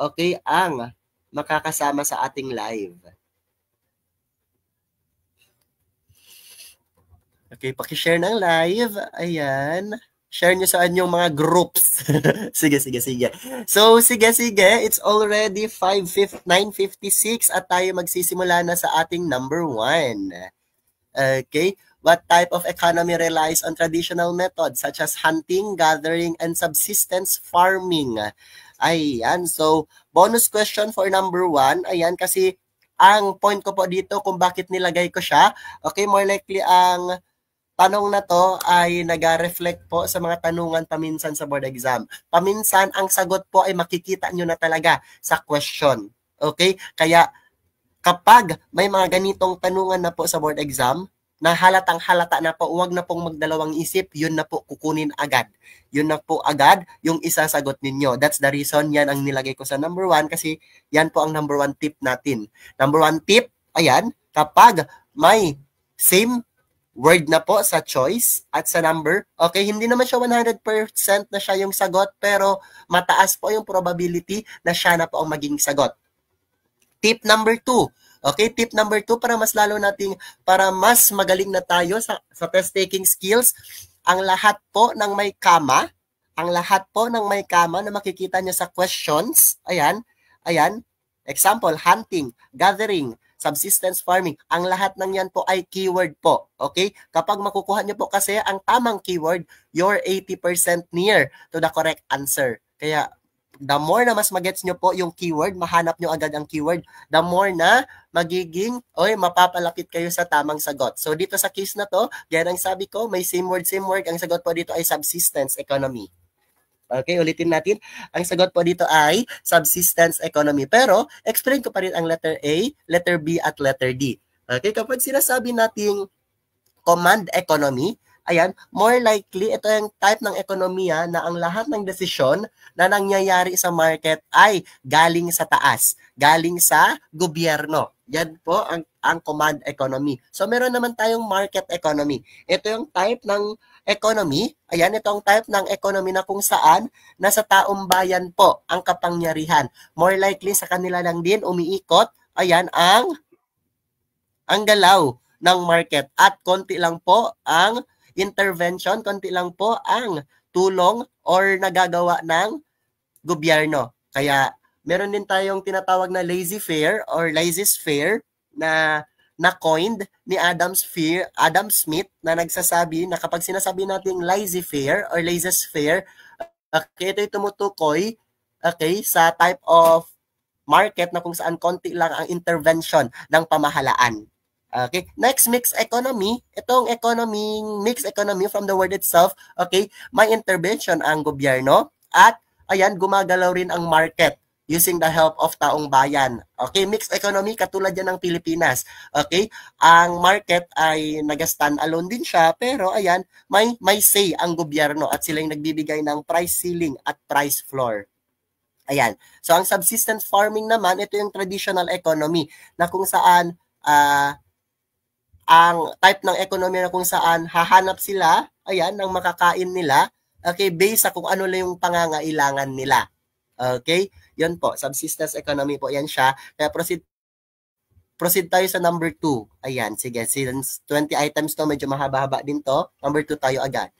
okay, ang makakasama sa ating live. Okay, paki-share ng live. Ayan. Share nyo sa inyong mga groups. Sige. So, sige. It's already 9:56 at tayo magsisimula na sa ating number 1. Okay. What type of economy relies on traditional methods such as hunting, gathering, and subsistence farming? Ayan. So, bonus question for number 1. Ayan, kasi ang point ko po dito kung bakit nilagay ko siya, okay, more likely ang tanong na to ay nag-reflect po sa mga tanungan paminsan sa board exam. Paminsan, ang sagot po ay makikita nyo na talaga sa question. Okay? Kaya kapag may mga ganitong tanungan na po sa board exam, na halatang halata na po, huwag na pong magdalawang isip, yun na po kukunin agad. Yun na po agad yung isasagot ninyo. That's the reason yan ang nilagay ko sa number 1 kasi yan po ang number 1 tip natin. Number 1 tip, ayan, kapag may same word na po sa choice at sa number, okay, hindi naman siya 100% na siya yung sagot, pero mataas po yung probability na siya na po ang maging sagot. Tip number 2. Okay, tip number 2 para mas lalo nating, para mas magaling na tayo sa test taking skills, ang lahat po ng may kama, na makikita nyo sa questions, ayan, example, hunting, gathering, subsistence farming, ang lahat ng yan po ay keyword po. Okay? Kapag makukuha nyo po kasi ang tamang keyword, you're 80% near to the correct answer. Kaya, the more na mas magets nyo po yung keyword, mahanap nyo agad ang keyword, the more na magiging, mapapalapit kayo sa tamang sagot. So, dito sa case na to, yan ang sabi ko, may same word, ang sagot po dito ay subsistence economy. Okay, ulitin natin. Ang sagot po dito ay subsistence economy. Pero, explain ko pa rin ang letter A, letter B, at letter D. Okay, kapag sinasabi nating command economy, ayan, more likely, ito yung type ng ekonomiya na ang lahat ng desisyon na nangyayari sa market ay galing sa taas, galing sa gobyerno. Yan po ang command economy. So, meron naman tayong market economy. Ito yung type ng economy, ayan, itong type ng economy na kung saan nasa taong bayan po ang kapangyarihan. More likely sa kanila lang din umiikot, ayan, ang galaw ng market at konti lang po ang intervention, konti lang po ang tulong or nagagawa ng gobyerno. Kaya meron din tayong tinatawag na laissez-faire or laissez-faire na coined ni Adam Smith na nagsasabi na kapag sinasabi nating laissez-faire or laissez-faire, okay, ito tumutukoy, okay, sa type of market na kung saan konti lang ang intervention ng pamahalaan. Okay, next, mixed economy. Itong mixed economy from the word itself, okay, may intervention ang gobyerno at ayan, gumagalaw rin ang market using the help of taong bayan. Okay, mixed economy, katulad yan ng Pilipinas. Okay, ang market ay nag-stand alone din siya, pero ayan, may say ang gobyerno at sila yung nagbibigay ng price ceiling at price floor. Ayan. So, ang subsistence farming naman, ito yung traditional economy na kung saan ang type ng economy na kung saan hahanap sila, ayan, ng makakain nila, okay, based sa kung ano lang yung pangangailangan nila. Okay? Yun po, subsistence economy po yan siya. Kaya proceed tayo sa number 2. Ayan, sige, since 20 items to, medyo mahaba-haba din to. Number 2 tayo agad.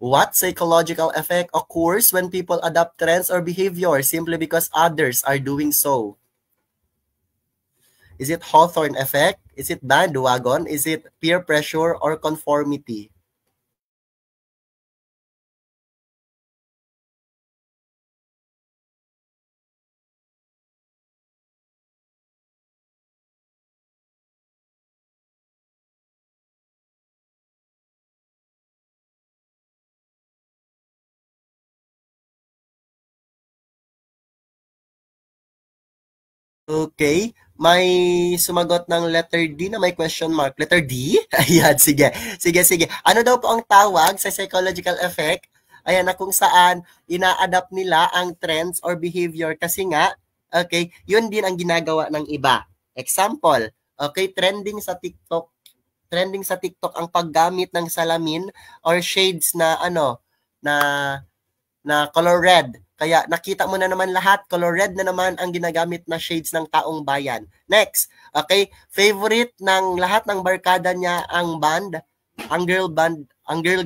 What psychological effect occurs when people adopt trends or behavior simply because others are doing so? Is it Hawthorne effect? Is it bandwagon? Is it peer pressure or conformity? Okay. May sumagot ng letter D na may question mark. Letter D? Ayan, sige. Sige. Ano daw po ang tawag sa psychological effect? Ayan, na kung saan ina-adapt nila ang trends or behavior kasi nga, okay, yun din ang ginagawa ng iba. Example, okay, trending sa TikTok ang paggamit ng salamin or shades na na color red. Kaya nakita mo na naman lahat, color red na naman ang ginagamit na shades ng Taong Bayan. Next, okay? Favorite ng lahat ng barkada niya ang band, ang girl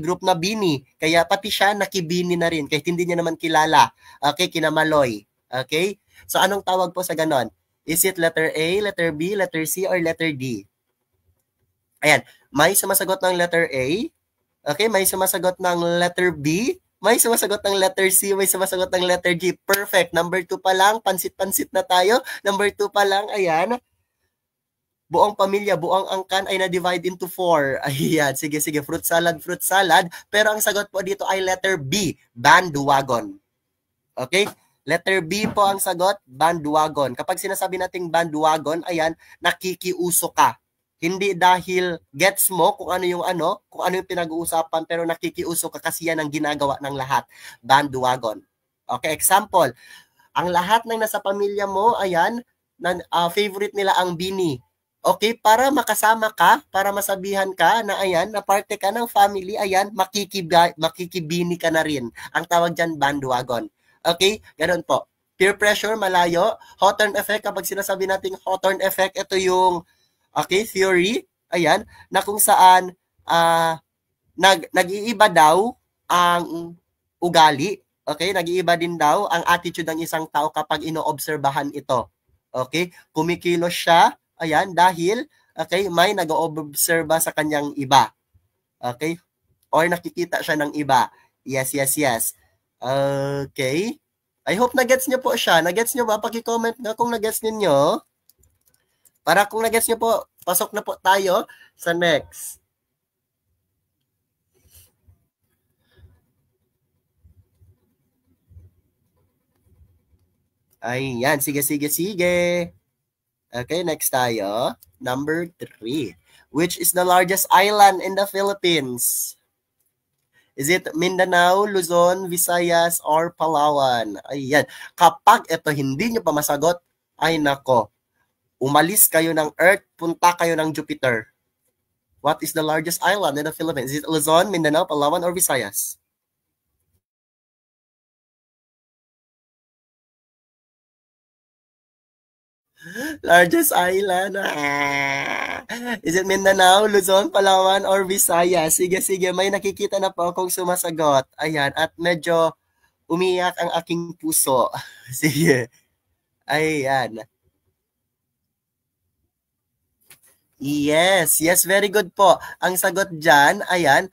group na Bini. Kaya pati siya nakibini na rin kahit hindi niya naman kilala. Okay, kina Maloy. Okay? So anong tawag po sa ganon? Is it letter A, letter B, letter C, or letter D? Ayan, may sumasagot ng letter A. Okay, may sumasagot ng letter B. May sumasagot ng letter C, may sumasagot ng letter G. Perfect. Number 2 pa lang, pansit-pansit na tayo. Number 2 pa lang, ayan. Buong pamilya, buong angkan ay na-divide into 4. Ayan, sige, fruit salad, fruit salad. Pero ang sagot po dito ay letter B, bandwagon. Okay? Letter B po ang sagot, bandwagon. Kapag sinasabi nating bandwagon, ayan, nakikiuso ka. Hindi dahil gets mo kung ano yung pinag-uusapan, pero nakikiuso ka kasi yan ang ginagawa ng lahat. Bandwagon. Okay, example, ang lahat ng nasa pamilya mo, ayan, favorite nila ang Bini. Okay, para makasama ka, para masabihan ka na ayan, na parte ka ng family, ayan, makikibini ka na rin. Ang tawag dyan, bandwagon. Okay, ganun po. Peer pressure, malayo. Hawthorne effect, kapag sinasabi natin Hawthorne effect, ito yung okay, theory, ayan, na kung saan nag-iiba daw ang ugali, okay, nag-iiba din daw ang attitude ng isang tao kapag inoobserbahan ito. Okay, kumikilos siya, ayan, dahil, okay, may nag-oobserba sa kanyang iba. Okay, or nakikita siya ng iba. Yes. Okay, I hope na-gets nyo po siya. Na-gets nyo ba? Paki-comment nga kung na-gets ninyo. Para kung na-gets nyo po, pasok na po tayo sa next. Ayan, sige. Okay, next tayo. Number 3. Which is the largest island in the Philippines? Is it Mindanao, Luzon, Visayas, or Palawan? Ayan. Kapag ito hindi nyo pa masagot, ay nako, umalis kayo ng Earth, punta kayo ng Jupiter. What is the largest island in the Philippines? Is it Luzon, Mindanao, Palawan, or Visayas? Largest island. Is it Mindanao, Luzon, Palawan, or Visayas? Sige, may nakikita na po akong sumasagot. Ayan, at medyo umiyak ang aking puso. Sige. Ayan. Yes, very good po. Ang sagot dyan, ayan,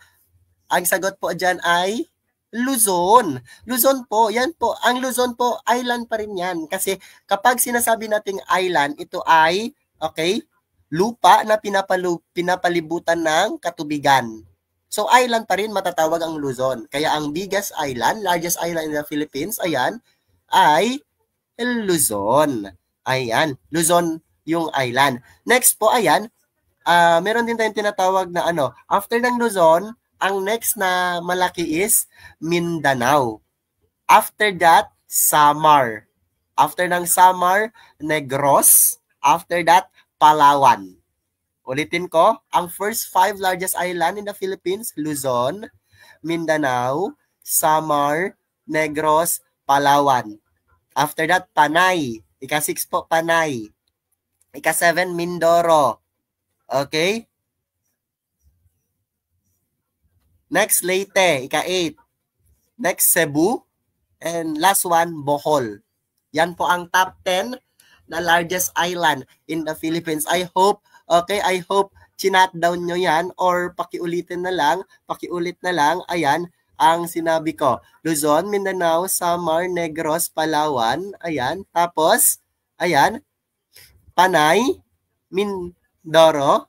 ang sagot po dyan ay Luzon. Luzon po, yan po. Ang Luzon po, island pa rin yan. Kasi kapag sinasabi nating island, ito ay, okay, lupa na pinapalibutan ng katubigan. So, island pa rin matatawag ang Luzon. Kaya ang biggest island, largest island in the Philippines, ayan, ay Luzon. Ayan, Luzon yung island. Next po, ayan, meron din tayong tinatawag na after ng Luzon, ang next na malaki is Mindanao. After that, Samar. After ng Samar, Negros. After that, Palawan. Ulitin ko, ang first 5 largest island in the Philippines, Luzon, Mindanao, Samar, Negros, Palawan. After that, Panay. Ika-6 po, Panay. Ika-7, Mindoro. Okay? Next, Leyte. Ika-8. Next, Cebu. And last one, Bohol. Yan po ang top 10 na largest island in the Philippines. I hope chinat down nyo yan or pakiulit na lang. Ayan, ang sinabi ko. Luzon, Mindanao, Samar, Negros, Palawan. Ayan. Tapos, ayan, Panay, Mindoro.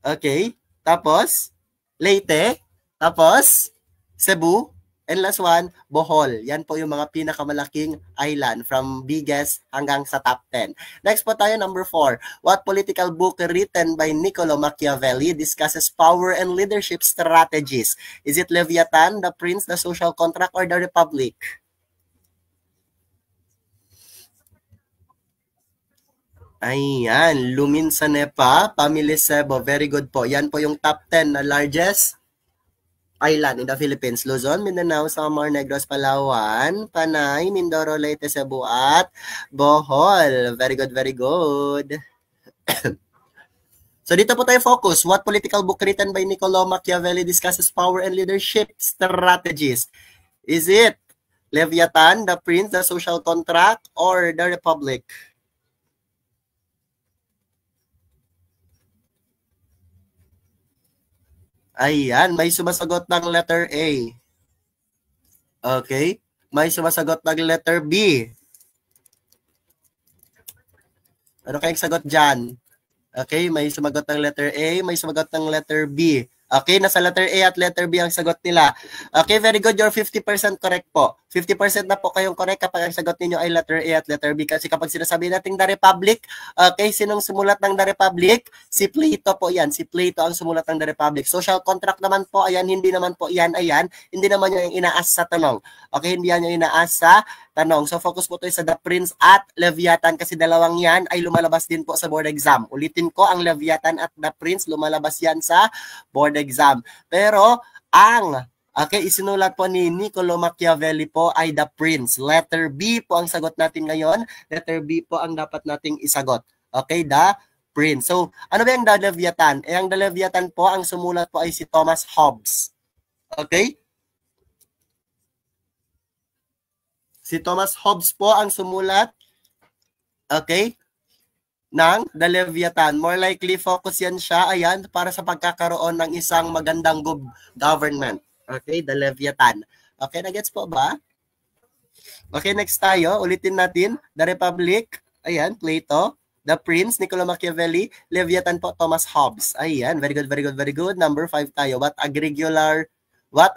Okay. Tapos, Leyte. Tapos, Cebu. And last one, Bohol. Yan po yung mga pinakamalaking island from biggest hanggang sa top 10. Next po tayo, number 4. What political book written by Niccolo Machiavelli discusses power and leadership strategies? Is it Leviathan, The Prince, The Social Contract, or The Republic? Ayan, Lumin Sanepa, Pamili Sebo. Very good po. Yan po yung top 10 na largest island in the Philippines. Luzon, Mindanao, Samar, Negros, Palawan, Panay, Mindoro, Leyte, Cebu, at Bohol. Very good, very good. So dito po tayo focus. What political book written by Niccolo Machiavelli discusses power and leadership strategies? Is it Leviathan, The Prince, The Social Contract, or The Republic? Ayan, may sumasagot ng letter A. Okay. May sumasagot ng letter B. Ano kayang sagot dyan? Okay, may sumagot ng letter A, may sumagot ng letter B. Okay, nasa letter A at letter B ang sagot nila. Okay, very good. You're 50% correct po. 50% na po kayong correct kapag ang sagot ninyo ay letter A at letter B. Kasi kapag sinasabi natin The Republic, okay, sinong sumulat ng The Republic? Si Plato po yan. Si Plato ang sumulat ng The Republic. Social contract naman po, ayan, hindi naman po yan, ayan. Hindi naman yung inaas sa tanong. Okay, hindi yan yung inaas sa tanong. So, focus po tayo sa The Prince at Leviathan kasi dalawang yan ay lumalabas din po sa board exam. Ulitin ko, ang Leviathan at The Prince, lumalabas yan sa board exam. Pero, isinulat po ni Niccolo Machiavelli po ay The Prince. Letter B po ang sagot natin ngayon. Letter B po ang dapat nating isagot. Okay, The Prince. So, ano ba yung The Leviathan? Ang The Leviathan po, ang sumulat po ay si Thomas Hobbes. Okay? Si Thomas Hobbes po ang sumulat, okay, ng The Leviathan. More likely, focus yan siya, ayan, para sa pagkakaroon ng isang magandang government. Okay, The Leviathan. Okay, nagets po ba? Okay, next tayo. Ulitin natin. The Republic, ayan, Plato. The Prince, Niccolo Machiavelli. Leviathan po, Thomas Hobbes. Ayan, very good, very good, very good. Number 5 tayo. What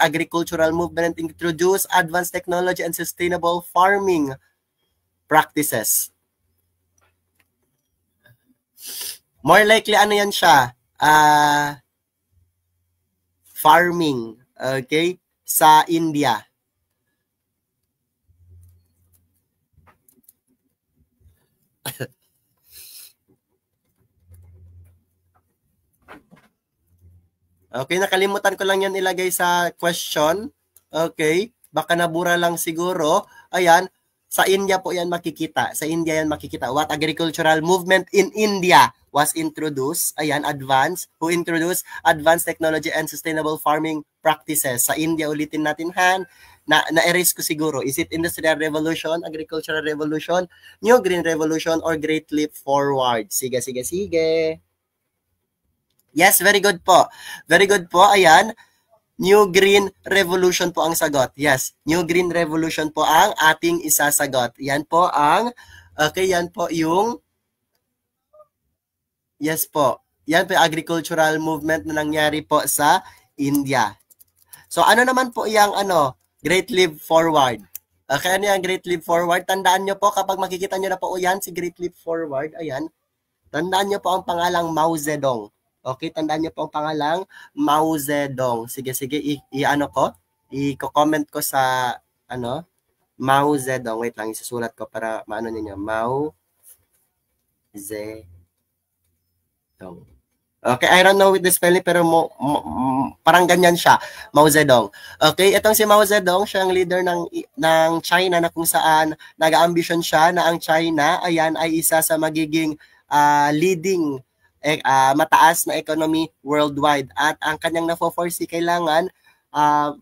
agricultural movement introduced advanced technology and sustainable farming practices? More likely, ano yan siya? Farming. Okay? Sa India. Okay, nakalimutan ko lang yan ilagay sa question. Okay, baka nabura lang siguro. Ayan, sa India po yan makikita. Sa India yan makikita. What agricultural movement in India was introduced? Ayan, who introduced advanced technology and sustainable farming practices? Sa India, ulitin natin, Han. Na-erase ko siguro. Is it Industrial Revolution, Agricultural Revolution, New Green Revolution, or Great Leap Forward? Sige. Yes, very good po. Very good po. Ayan. New Green Revolution po ang sagot. Yes, New Green Revolution po ang ating isasagot. Yan po ang, okay, yan po yung, yes po. Yan po yung agricultural movement na nangyari po sa India. So, ano naman po yung, Great Leap Forward? Okay, ano yung Great Leap Forward? Tandaan nyo po, kapag makikita nyo na po yan, si Great Leap Forward, ayan, tandaan nyo po ang pangalang Mao Zedong. Okay, tandaan niyo po ang pangalang Mao Zedong. Sige, i-comment ko sa, Mao Zedong. Wait lang, isusulat ko para maano niyo. Mao Zedong. Okay, I don't know with the spelling, pero parang ganyan siya, Mao Zedong. Okay, itong si Mao Zedong, siya ang leader ng China na kung saan nag-ambition siya na ang China, ayan, ay isa sa magiging leading mataas na economy worldwide. At ang kanyang na-foresee, kailangan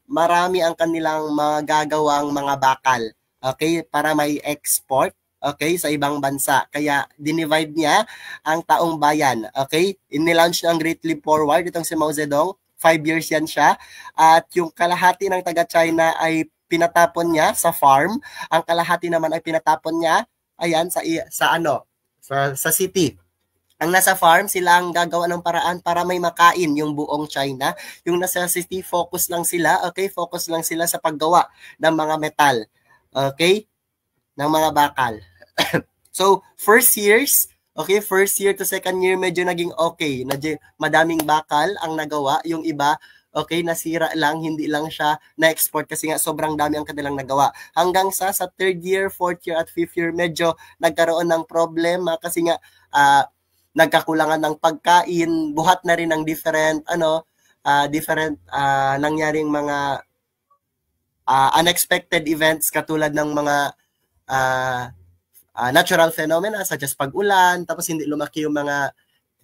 marami ang kanilang magagawang mga bakal, okay, para may export, okay, sa ibang bansa. Kaya dinivide niya ang taong bayan. Okay, inilaunch niya ang Great Leap Forward, itong si Mao Zedong. 5 years yan siya. At yung kalahati ng taga-China ay pinatapon niya sa farm. Ang kalahati naman ay pinatapon niya, ayan, sa city. Ang nasa farm, sila ang gagawa ng paraan para may makain yung buong China. Yung nasa city, focus lang sila, okay? Focus lang sila sa paggawa ng mga metal, okay? Ng mga bakal. So, first year to second year, medyo naging okay. Madaming bakal ang nagawa. Yung iba, okay, nasira lang, hindi lang siya na-export kasi nga sobrang dami ang kanilang nagawa. Hanggang sa third year, fourth year, at fifth year, medyo nagkaroon ng problema kasi nga, nagkakulangan ng pagkain, buhat na rin ng different different nangyaring mga unexpected events katulad ng mga natural phenomena such as pag-ulan, tapos hindi lumaki yung mga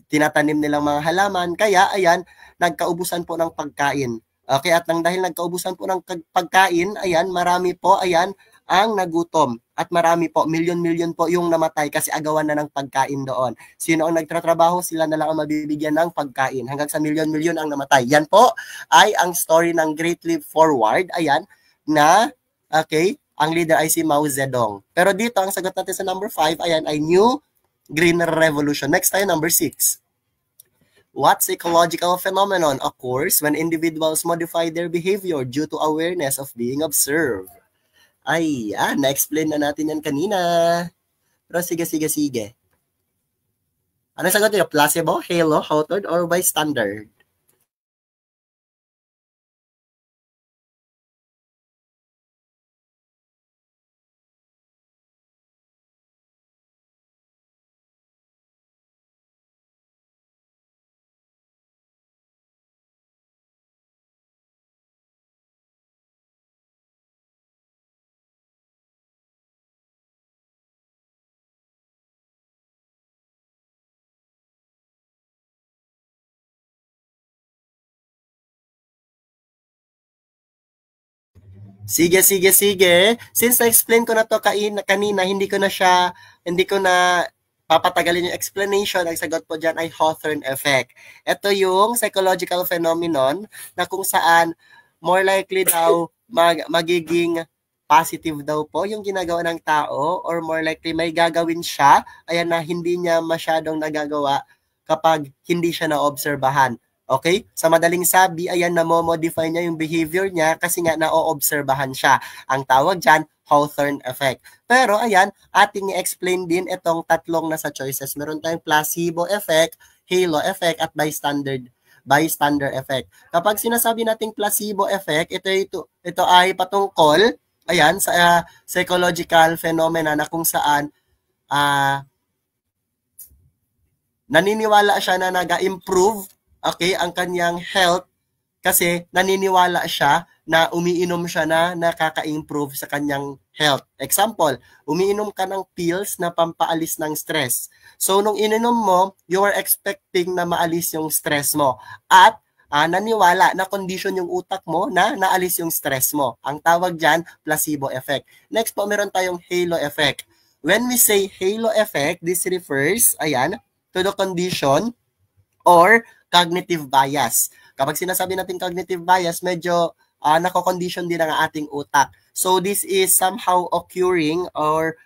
tinatanim nilang mga halaman. Kaya, ayan, nagkaubusan po ng pagkain. Okay, at nang dahil nagkaubusan po ng pagkain, ayan, marami po, ayan, ang nagutom. At marami po, milyon-milyon po yung namatay kasi agawan na ng pagkain doon. Sino ang nagtatrabaho, sila na lang ang mabibigyan ng pagkain. Hanggang sa milyon-milyon ang namatay. Yan po ay ang story ng Great Leap Forward, ayan, na, okay, ang leader ay si Mao Zedong. Pero dito, ang sagot natin sa number 5, ayan, ay New Green Revolution. Next tayo, number 6. What psychological phenomenon occurs when individuals modify their behavior due to awareness of being observed? Ay, na-explain na natin yan kanina. Pero sige. Ano sagot nyo? Placebo, halo, Hawthorne, or bystander? Sige. Since na-explain ko na to kanina, hindi ko na papatagalin yung explanation. Ang sagot po dyan ay Hawthorne effect. Ito yung psychological phenomenon na kung saan more likely daw magiging positive daw po yung ginagawa ng tao or more likely may gagawin siya, ayan na hindi niya masyadong nagagawa kapag hindi siya naobserbahan. Okay? Sa madaling sabi, ayan, namomodify niya yung behavior niya kasi nga naoobserbahan siya. Ang tawag dyan, Hawthorne effect. Pero ayan, ating i-explain din itong tatlong nasa choices. Meron tayong placebo effect, halo effect, at bystander effect. Kapag sinasabi nating placebo effect, ito ay patungkol, ayan, sa psychological phenomena na kung saan naniniwala siya na nag-improve, okay, ang kanyang health kasi naniniwala siya na umiinom siya na nakaka-improve sa kanyang health. Example, umiinom ka ng pills na pampaalis ng stress. So, nung ininom mo, you are expecting na maalis yung stress mo. At naniwala na condition yung utak mo na naalis yung stress mo. Ang tawag dyan, placebo effect. Next po, meron tayong halo effect. When we say halo effect, this refers, ayan, to the condition or cognitive bias. Kapag sinasabi natin cognitive bias, medyo nako-condition din ang ating utak. So this is somehow occurring or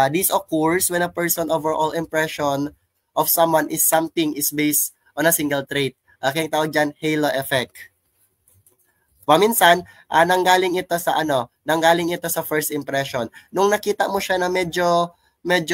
this occurs when a person overall impression of someone is something is based on a single trait. Okay, tawag dyan, halo effect. Paminsan, nanggaling ito sa first impression. Nung nakita mo siya na medyo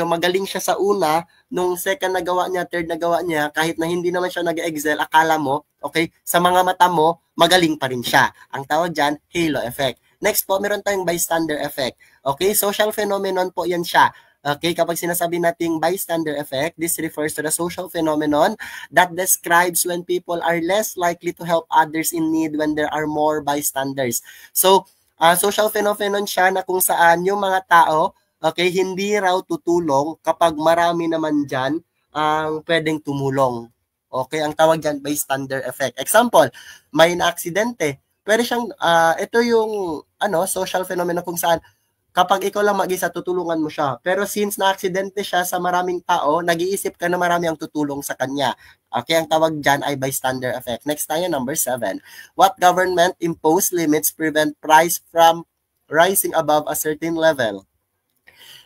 magaling siya sa una, nung second na gawa niya, third na gawa niya, kahit na hindi naman siya nag-excel, akala mo, okay, sa mga mata mo, magaling pa rin siya. Ang tawag dyan, halo effect. Next po, meron tayong bystander effect. Okay, social phenomenon po yan siya. Okay, kapag sinasabi nating bystander effect, this refers to the social phenomenon that describes when people are less likely to help others in need when there are more bystanders. So, social phenomenon siya na kung saan yung mga tao, okay, hindi raw tutulong kapag marami naman dyan ang pwedeng tumulong. Okay, ang tawag dyan, bystander effect. Example, may na-aksidente. Pwede siyang, ito yung social phenomenon kung saan kapag ikaw lang mag-isa, tutulungan mo siya. Pero since na-aksidente siya sa maraming tao, nag-iisip ka na marami ang tutulong sa kanya. Okay, ang tawag dyan ay bystander effect. Next tayo, number 7. What government imposed limits prevent price from rising above a certain level?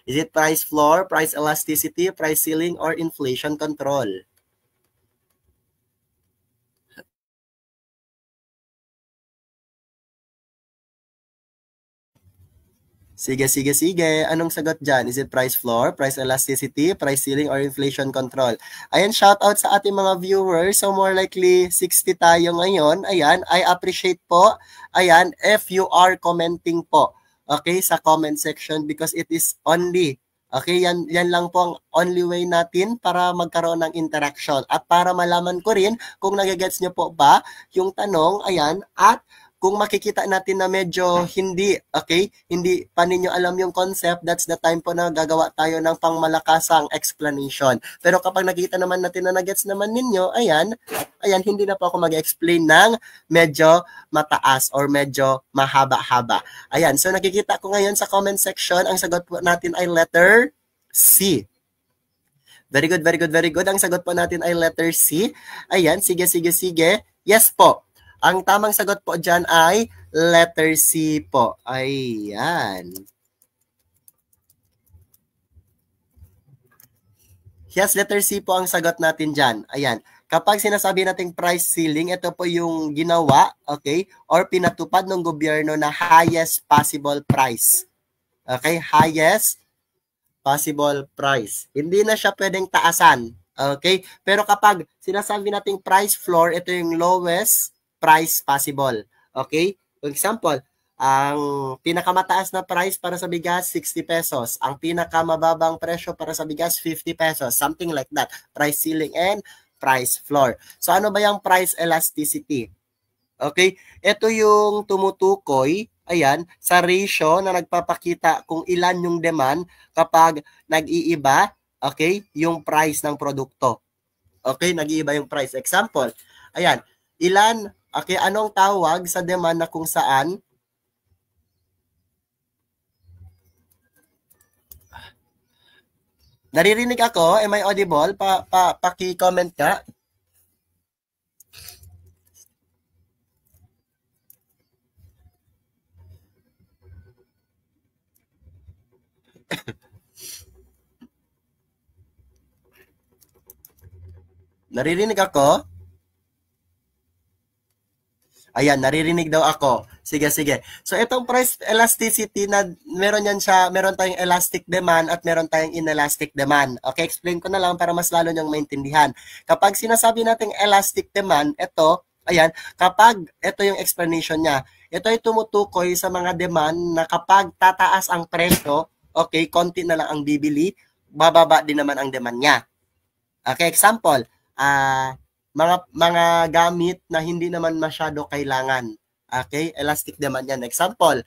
Is it price floor, price elasticity, price ceiling, or inflation control? Sige. Anong sagot dyan? Is it price floor, price elasticity, price ceiling, or inflation control? Ayan, shout out sa ating mga viewers. So more likely 60 tayo ngayon. Ayan, I appreciate po. Ayan, if you are commenting po. Okay, sa comment section because it is only Okay, yan lang po ang only way natin para magkaroon ng interaction. At para malaman ko rin kung nagigets nyo po ba yung tanong, ayan, at kung makikita natin na medyo hindi, okay, hindi pa ninyo alam yung concept, that's the time po na gagawa tayo ng pangmalakasang explanation. Pero kapag nakita naman natin na nagets naman ninyo, ayan, hindi na po ako mag-explain ng medyo mataas or medyo mahaba-haba. Ayan, so nakikita ko ngayon sa comment section, ang sagot po natin ay letter C. Very good, very good, very good. Ang sagot po natin ay letter C. Ayan, sige, sige, sige. Yes po. Ang tamang sagot po dyan ay letter C po. Ayan. Yes, letter C po ang sagot natin dyan. Ayan. Kapag sinasabi nating price ceiling, ito po yung ginawa, okay, or pinatupad ng gobyerno na highest possible price. Okay, highest possible price. Hindi na siya pwedeng taasan. Okay? Pero kapag sinasabi nating price floor, ito yung lowest price possible. Okay? For example, ang pinakamataas na price para sa bigas, 60 pesos. Ang pinakamababang presyo para sa bigas, 50 pesos. Something like that. Price ceiling and price floor. So ano ba yung price elasticity? Okay? Ito yung tumutukoy, ayan, sa ratio na nagpapakita kung ilan yung demand kapag nag-iiba, okay, yung price ng produkto. Okay, nag-iiba yung price. Example, ayan, ilan, okay, anong tawag sa demand na kung saan naririnig ako? Am I audible? Paki-comment ka. Naririnig ako? Ayan, naririnig daw ako. Sige, sige. So, itong price elasticity na meron tayong elastic demand at meron tayong inelastic demand. Okay, explain ko na lang para mas lalo niyong maintindihan. Kapag sinasabi nating elastic demand, ito, ayan, kapag ito yung explanation niya, ito ay tumutukoy sa mga demand na kapag tataas ang presyo, okay, konti na lang ang bibili, bababa din naman ang demand niya. Okay, example, mga gamit na hindi naman masyado kailangan. Okay, elastic demand yan. Example,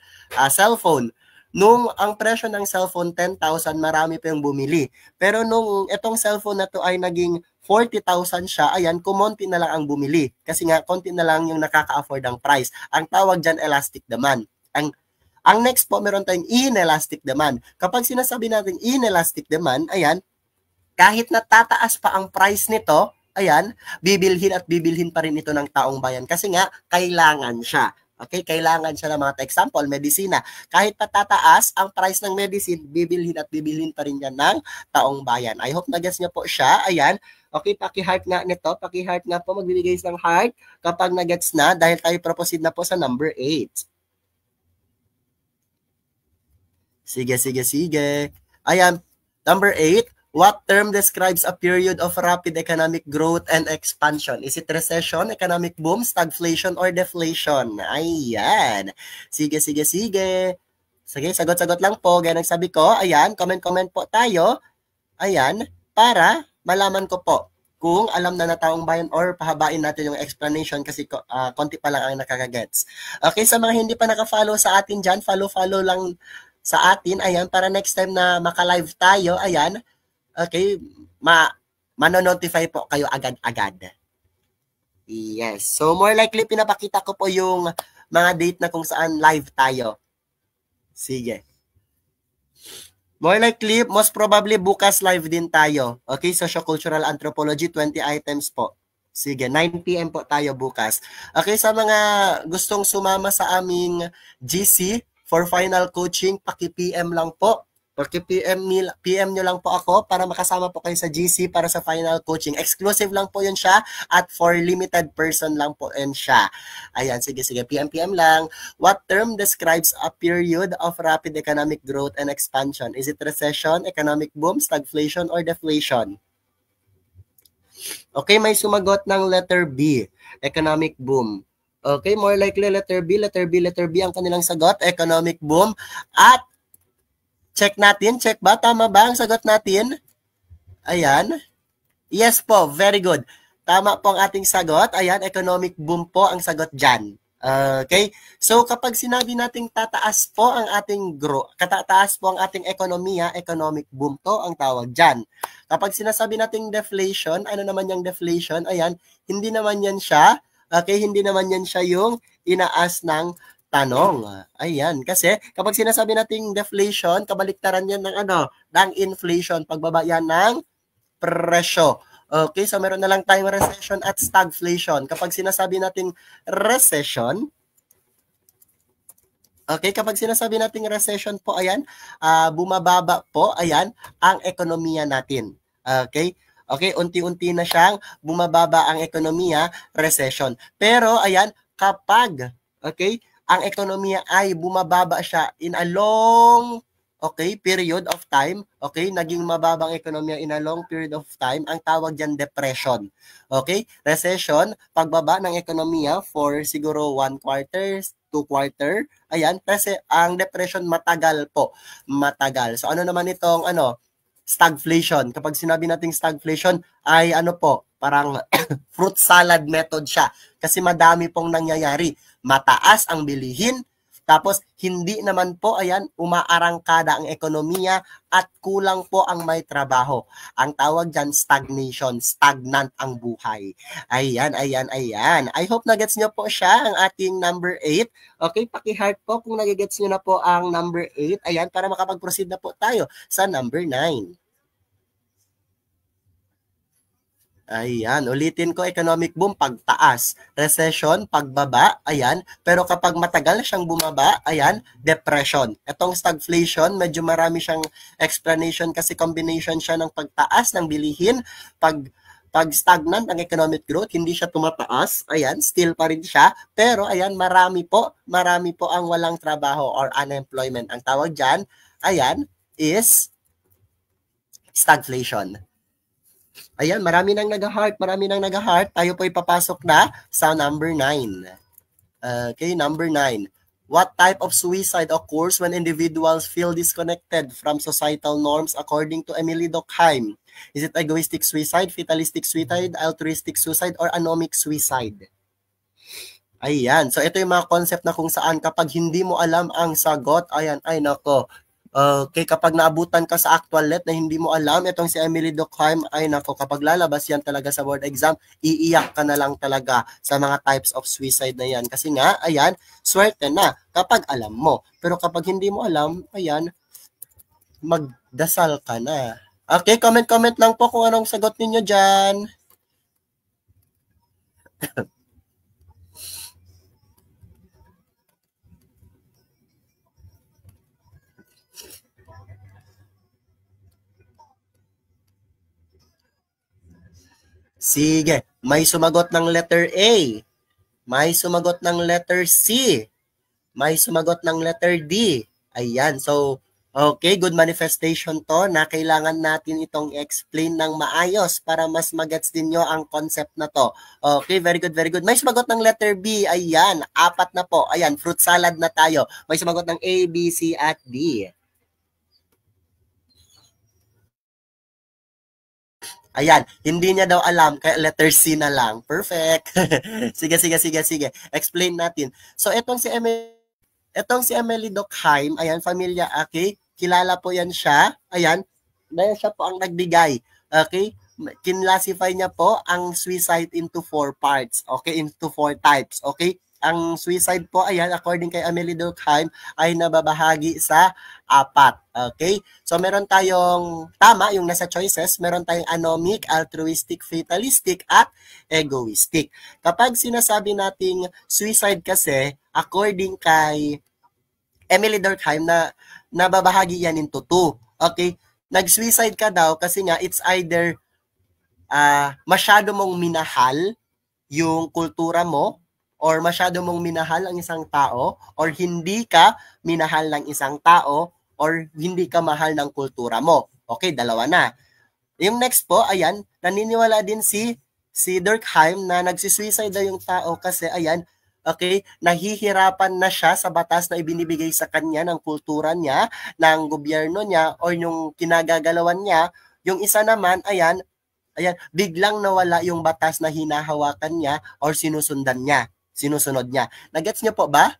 cellphone. Nung ang presyo ng cellphone 10,000, marami pa yung bumili. Pero nung itong cellphone na to ay naging 40,000 siya, ayan, kumonti na lang ang bumili. Kasi nga, konti na lang yung nakaka-afford ang price. Ang tawag dyan, elastic demand. Ang next po, meron tayong inelastic demand. Kapag sinasabi natin inelastic demand, ayan, kahit na tataas pa ang price nito, ayan, bibilhin at bibilhin pa rin ito ng taong bayan kasi nga, kailangan siya. Okay, kailangan siya ng mga example, medisina. Kahit patataas ang price ng medicine, bibilhin at bibilhin pa rin yan ng taong bayan. I hope na-guess niyo po siya. Ayan. Okay, paki-heart nga nito. Paki-heart nga po, magbibigay ng heart kapag na-gets na dahil tayo proceed na po sa number 8. Sige, sige, sige. Ayan, number 8. What term describes a period of rapid economic growth and expansion? Is it recession, economic boom, stagflation, or deflation? Ayan. Sige, sige, sige. Sige, sagot-sagot lang po. Gaya nagsabi ko, ayan, comment-comment po tayo. Ayan, para malaman ko po kung alam na taong bayan or pahabain natin yung explanation kasi konti pa lang ang nakakagets. Okay, sa mga hindi pa naka-follow sa atin dyan, follow lang sa atin. Ayan, para next time na maka-live tayo, ayan, okay, mano-notify po kayo agad-agad. Yes. So, more likely, pinapakita ko po yung mga date na kung saan live tayo. Sige. More likely, most probably, bukas live din tayo. Okay, Sociocultural Anthropology, 20 items po. Sige, 9 p.m. po tayo bukas. Okay, sa mga gustong sumama sa aming GC for final coaching, paki-PM lang po. PM nyo lang po ako para makasama po kayo sa GC para sa final coaching. Exclusive lang po yun siya at for limited person lang po yun siya. Ayan, sige, sige. PM lang. What term describes a period of rapid economic growth and expansion? Is it recession, economic boom, stagflation, or deflation? Okay, may sumagot ng letter B, economic boom. Okay, more likely letter B ang kanilang sagot, economic boom. At Check natin, check ba? Tama ba ang sagot natin? Ayan. Yes po, very good. Tama po ang ating sagot. Ayan, economic boom po ang sagot dyan. Okay? So kapag sinabi nating tataas po ang ating tataas po ang ating ekonomiya, economic boom to ang tawag dyan. Kapag sinasabi nating deflation, ano naman yung deflation? Ayan, hindi naman yan siya. Okay, hindi naman yan siya yung inaas ng tanong. Ayan, kasi kapag sinasabi nating deflation, kabaliktaran yan ng ng inflation, pagbaba yan ng presyo. Okay, so meron na lang tayong recession at stagflation. Kapag sinasabi nating recession, okay, kapag sinasabi nating recession po, ayan, bumababa po, ayan, ang ekonomiya natin. Okay? Okay, unti-unti na siyang bumababa ang ekonomiya, recession. Pero, ayan, kapag, okay, ang ekonomiya ay bumababa siya in a long period of time, okay, naging mababang ekonomiya in a long period of time, ang tawag dyan depression. Okay, recession, pagbaba ng ekonomiya for siguro 1 quarter, 2 quarter, ayan, kasi ang depression matagal po, matagal. So ano naman itong stagflation? Kapag sinabi nating stagflation ay po, parang fruit salad method siya kasi madami pong nangyayari. Mataas ang bilihin, tapos hindi naman po umaarangkada ang ekonomiya at kulang po ang may trabaho. Ang tawag dyan stagnation, stagnant ang buhay. Ayan, ayan, ayan. I hope nagets nyo po siya ang ating number 8. Okay, paki-heart po kung nagigets nyo na po ang number 8. Ayan, para makapag-proceed na po tayo sa number 9. Ayan, ulitin ko, economic boom, pagtaas. Recession, pagbaba, ayan. Pero kapag matagal siyang bumaba, ayan, depression. Itong stagflation, medyo marami siyang explanation kasi combination siya ng pagtaas ng bilihin, pag stagnant ang economic growth, hindi siya tumataas, ayan, still pa rin siya. Pero ayan, marami po ang walang trabaho or unemployment. Ang tawag dyan, ayan, is stagflation. Ayan, marami nang nag-heart. Tayo po ipapasok na sa number 9. Okay, number 9. What type of suicide occurs when individuals feel disconnected from societal norms according to Emily Durkheim? Is it egoistic suicide, fatalistic suicide, altruistic suicide, or anomic suicide? Ayan, so ito yung mga concept na kung saan kapag hindi mo alam ang sagot, ayan, ay nako, okay, kapag naabutan ka sa actual let na hindi mo alam, itong si Emily Durkheim, ay nako, kapag lalabas yan talaga sa board exam, iiyak ka na lang talaga sa mga types of suicide na yan. Kasi nga, ayan, swerte na kapag alam mo. Pero kapag hindi mo alam, ayan, magdasal ka na. Okay, comment lang po kung anong sagot ninyo dyan. Sige, may sumagot ng letter A. May sumagot ng letter C. May sumagot ng letter D. Ayan, so, okay, good manifestation to na kailangan natin itong explain ng maayos para mas magets din nyo ang concept na to. Okay, very good, very good. May sumagot ng letter B. Ayan, 4 na po. Ayan, fruit salad na tayo. May sumagot ng A, B, C, at D. Ayan, hindi niya daw alam, kaya letter C na lang. Perfect. Sige. Explain natin. So, itong si Emily Durkheim, ayan, familia, okay? Kilala po yan siya. Ayan, dahil siya po ang nagbigay. Okay? Kinlassify niya po ang suicide into 4 parts. Okay? Into 4 types. Okay? Ang suicide po, ayan, according kay Emily Durkheim, ay nababahagi sa 4. Okay? So, meron tayong, tama, yung nasa choices, meron tayong anomic, altruistic, fatalistic, at egoistic. Kapag sinasabi nating suicide kasi, according kay Emily Durkheim, na nababahagi yan into 2. Okay? Nag-suicide ka daw kasi nga, it's either masyado mong minahal yung kultura mo, or masyado mong minahal ang isang tao, or hindi ka minahal ng isang tao, or hindi ka mahal ng kultura mo. Okay, dalawa na. Yung next po, ayan, naniniwala din si Durkheim na nagsisuicide daw yung tao kasi, ayan, okay, nahihirapan na siya sa batas na ibinibigay sa kanya ng kultura niya, ng gobyerno niya, or yung kinagagalawan niya. Yung isa naman, ayan, biglang nawala yung batas na hinahawakan niya or sinusunod niya. Nagets niyo po ba?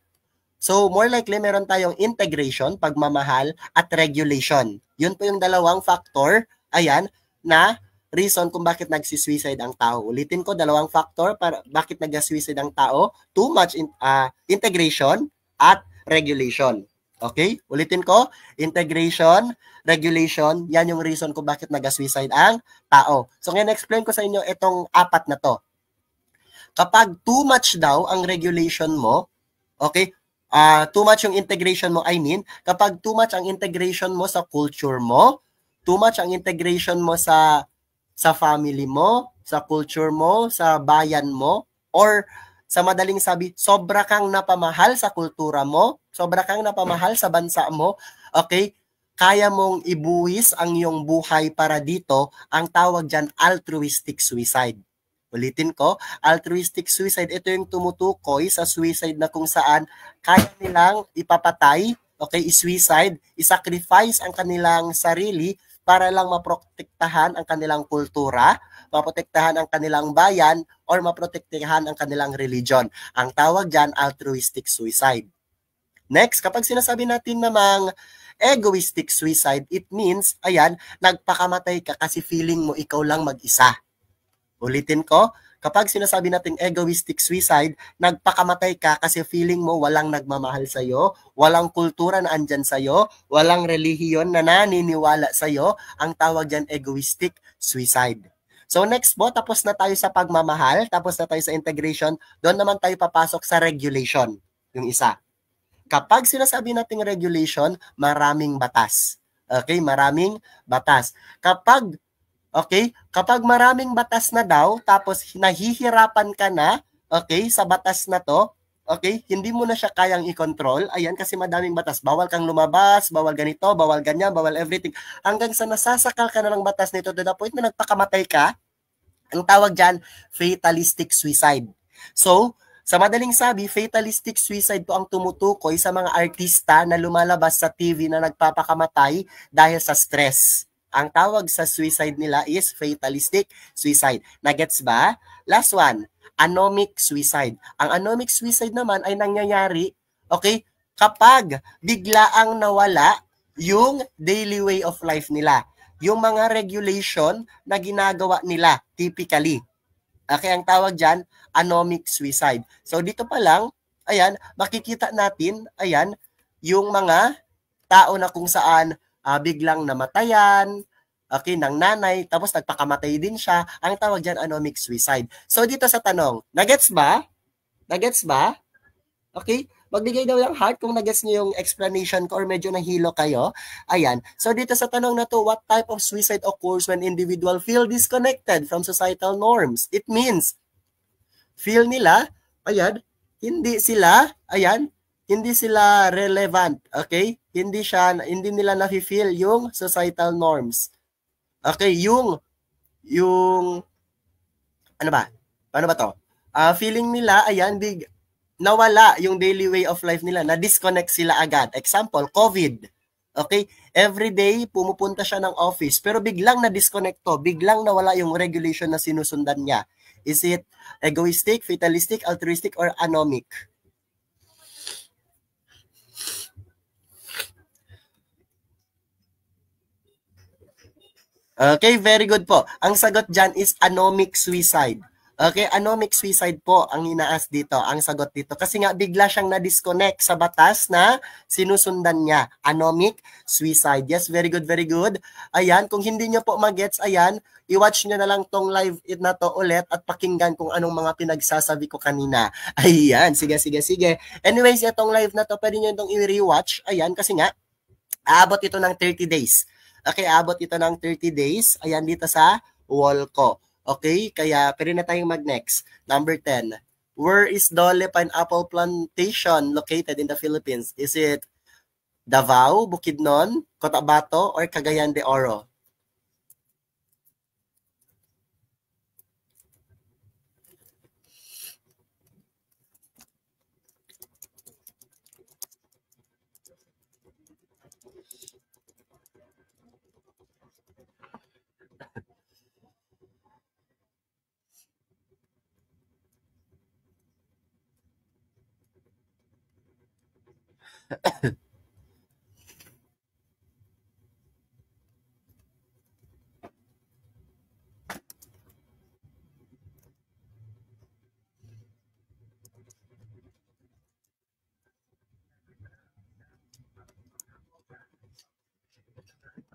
So, more likely, meron tayong integration, pagmamahal, at regulation. Yun po yung dalawang factor, ayan, na reason kung bakit nagsisuicide ang tao. Ulitin ko, dalawang factor para bakit nag-suicide ang tao. Too much integration at regulation. Okay? Ulitin ko, integration, regulation, yan yung reason kung bakit nag-suicide ang tao. So, ngayon, explain ko sa inyo itong apat na to. Kapag too much daw ang regulation mo, okay, too much yung integration mo, I mean, kapag too much ang integration mo sa culture mo, too much ang integration mo sa family mo, sa culture mo, sa bayan mo, or sa madaling sabi, sobra kang napamahal sa kultura mo, sobra kang napamahal sa bansa mo, okay, kaya mong ibuwis ang iyong buhay para dito, ang tawag dyan, altruistic suicide. Ulitin ko, altruistic suicide, ito yung tumutukoy sa suicide na kung saan kaya nilang ipapatay, okay, i-suicide, i-sacrifice ang kanilang sarili para lang maprotektahan ang kanilang kultura, maprotektahan ang kanilang bayan, or maprotektahan ang kanilang religion. Ang tawag dyan, altruistic suicide. Next, kapag sinasabi natin namang egoistic suicide, it means, ayan, nagpakamatay ka kasi feeling mo ikaw lang mag-isa. Ulitin ko, kapag sinasabi natin egoistic suicide, nagpakamatay ka kasi feeling mo walang nagmamahal sa'yo, walang kultura na andyan sa'yo, walang relihiyon na naniniwala sa'yo, ang tawag dyan egoistic suicide. So next po, tapos na tayo sa pagmamahal, tapos na tayo sa integration, doon naman tayo papasok sa regulation, yung isa. Kapag sinasabi nating regulation, maraming batas. Okay, maraming batas. Kapag maraming batas na daw, tapos nahihirapan ka na, okay, sa batas na to, okay, hindi mo na siya kayang i-control, ayan, kasi madaming batas, bawal kang lumabas, bawal ganito, bawal ganyan, bawal everything, hanggang sa nasasakal ka na ng batas nito to the point na nagpakamatay ka, ang tawag dyan, fatalistic suicide. So, sa madaling sabi, fatalistic suicide po ang tumutukoy sa mga artista na lumalabas sa TV na nagpapakamatay dahil sa stress. Ang tawag sa suicide nila is fatalistic suicide. Nagets ba? Last one, anomic suicide. Ang anomic suicide naman ay nangyayari, okay, kapag biglaang nawala yung daily way of life nila. Yung mga regulation na ginagawa nila typically. Okay, ang tawag dyan, anomic suicide. So dito pa lang, ayan, makikita natin, ayan, yung mga tao na kung saan biglang namatayan, okay, ng nanay, tapos nagpakamatay din siya, ang tawag dyan, anomic suicide. So dito sa tanong, nagets ba? Nagets ba? Okay? Magbigay daw ng heart kung nagets niyo yung explanation ko or medyo nahilo kayo. Ayan. So dito sa tanong na to, what type of suicide occurs when individual feel disconnected from societal norms? It means, feel nila, ayan, hindi sila relevant, okay? Hindi nila nafi-feel yung societal norms. Okay, yung, ano ba? Paano ba to? Feeling nila, ayan, nawala yung daily way of life nila, na-disconnect sila agad. Example, COVID. Okay? Every day, pumupunta siya ng office, pero biglang na-disconnect to, biglang nawala yung regulation na sinusundan niya. Is it egoistic, fatalistic, altruistic, or anomic? Okay, very good po. Ang sagot dyan is anomic suicide. Okay, anomic suicide po ang inaas dito, ang sagot dito. Kasi nga bigla siyang na-disconnect sa batas na sinusundan niya. Anomic suicide. Yes, very good, very good. Ayan, kung hindi niyo po magets, ayan, i-watch niyo na lang tong live it na to ulit at pakinggan kung anong mga pinagsasabi ko kanina. Ayan, sige, sige, sige. Anyways, itong live na to, pwede niyo itong i-rewatch. Ayan, kasi nga, aabot ito ng 30 days. Okay, aabot ito ng 30 days. Ayan, dito sa wall ko. Okay, kaya pwede na tayong mag-next. Number 10. Where is Dole Pineapple Plantation located in the Philippines? Is it Davao, Bukidnon, Cotabato, or Cagayan de Oro?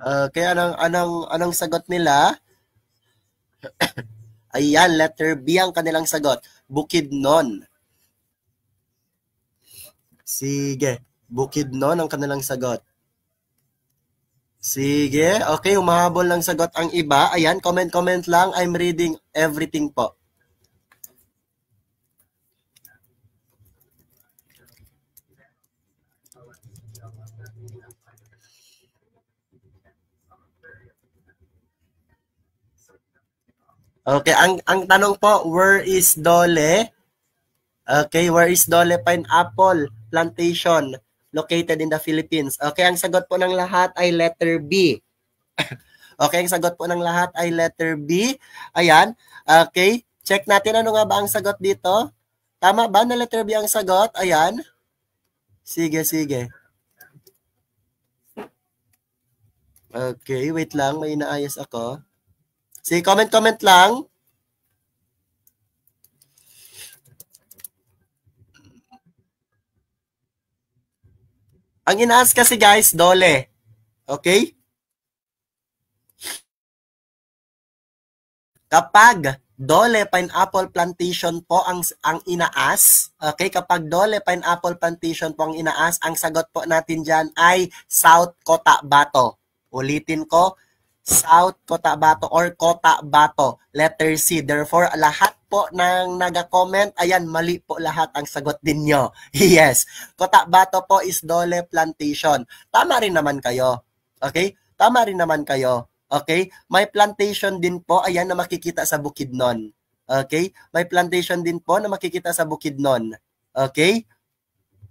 Okay, anong sagot nila? Ayan, letter B ang kanilang sagot. Bukidnon. Sige. Bukidnon ang kanilang sagot. Sige. Okay, humahabol ng sagot ang iba. Ayan, comment-comment lang. I'm reading everything po. Okay, ang tanong po, where is Dole? Okay, where is Dole Pineapple Plantation located in the Philippines? Okay, ang sagot po ng lahat ay letter B. Okay, ang sagot po ng lahat ay letter B. Ayan. Okay, check natin ano nga ba ang sagot dito. Tama ba na letter B ang sagot? Ayan. Sige, sige. Okay, wait lang. May inaayos ako. Sige, comment-comment lang. Ang inaas kasi guys, Dole. Okay? Kapag Dole Pineapple Plantation po ang inaas, okay, kapag Dole Pineapple Plantation po ang inaas, ang sagot po natin dyan ay South Cotabato. Ulitin ko, South Cotabato or Cotabato, letter C. Therefore, lahat po ng naga-comment, ayan, mali po lahat ang sagot ninyo. Yes, Cotabato po is Dole Plantation. Tama rin naman kayo. Okay? Tama rin naman kayo. Okay? May plantation din po, ayan, na makikita sa Bukidnon. Okay? May plantation din po na makikita sa Bukidnon. Okay?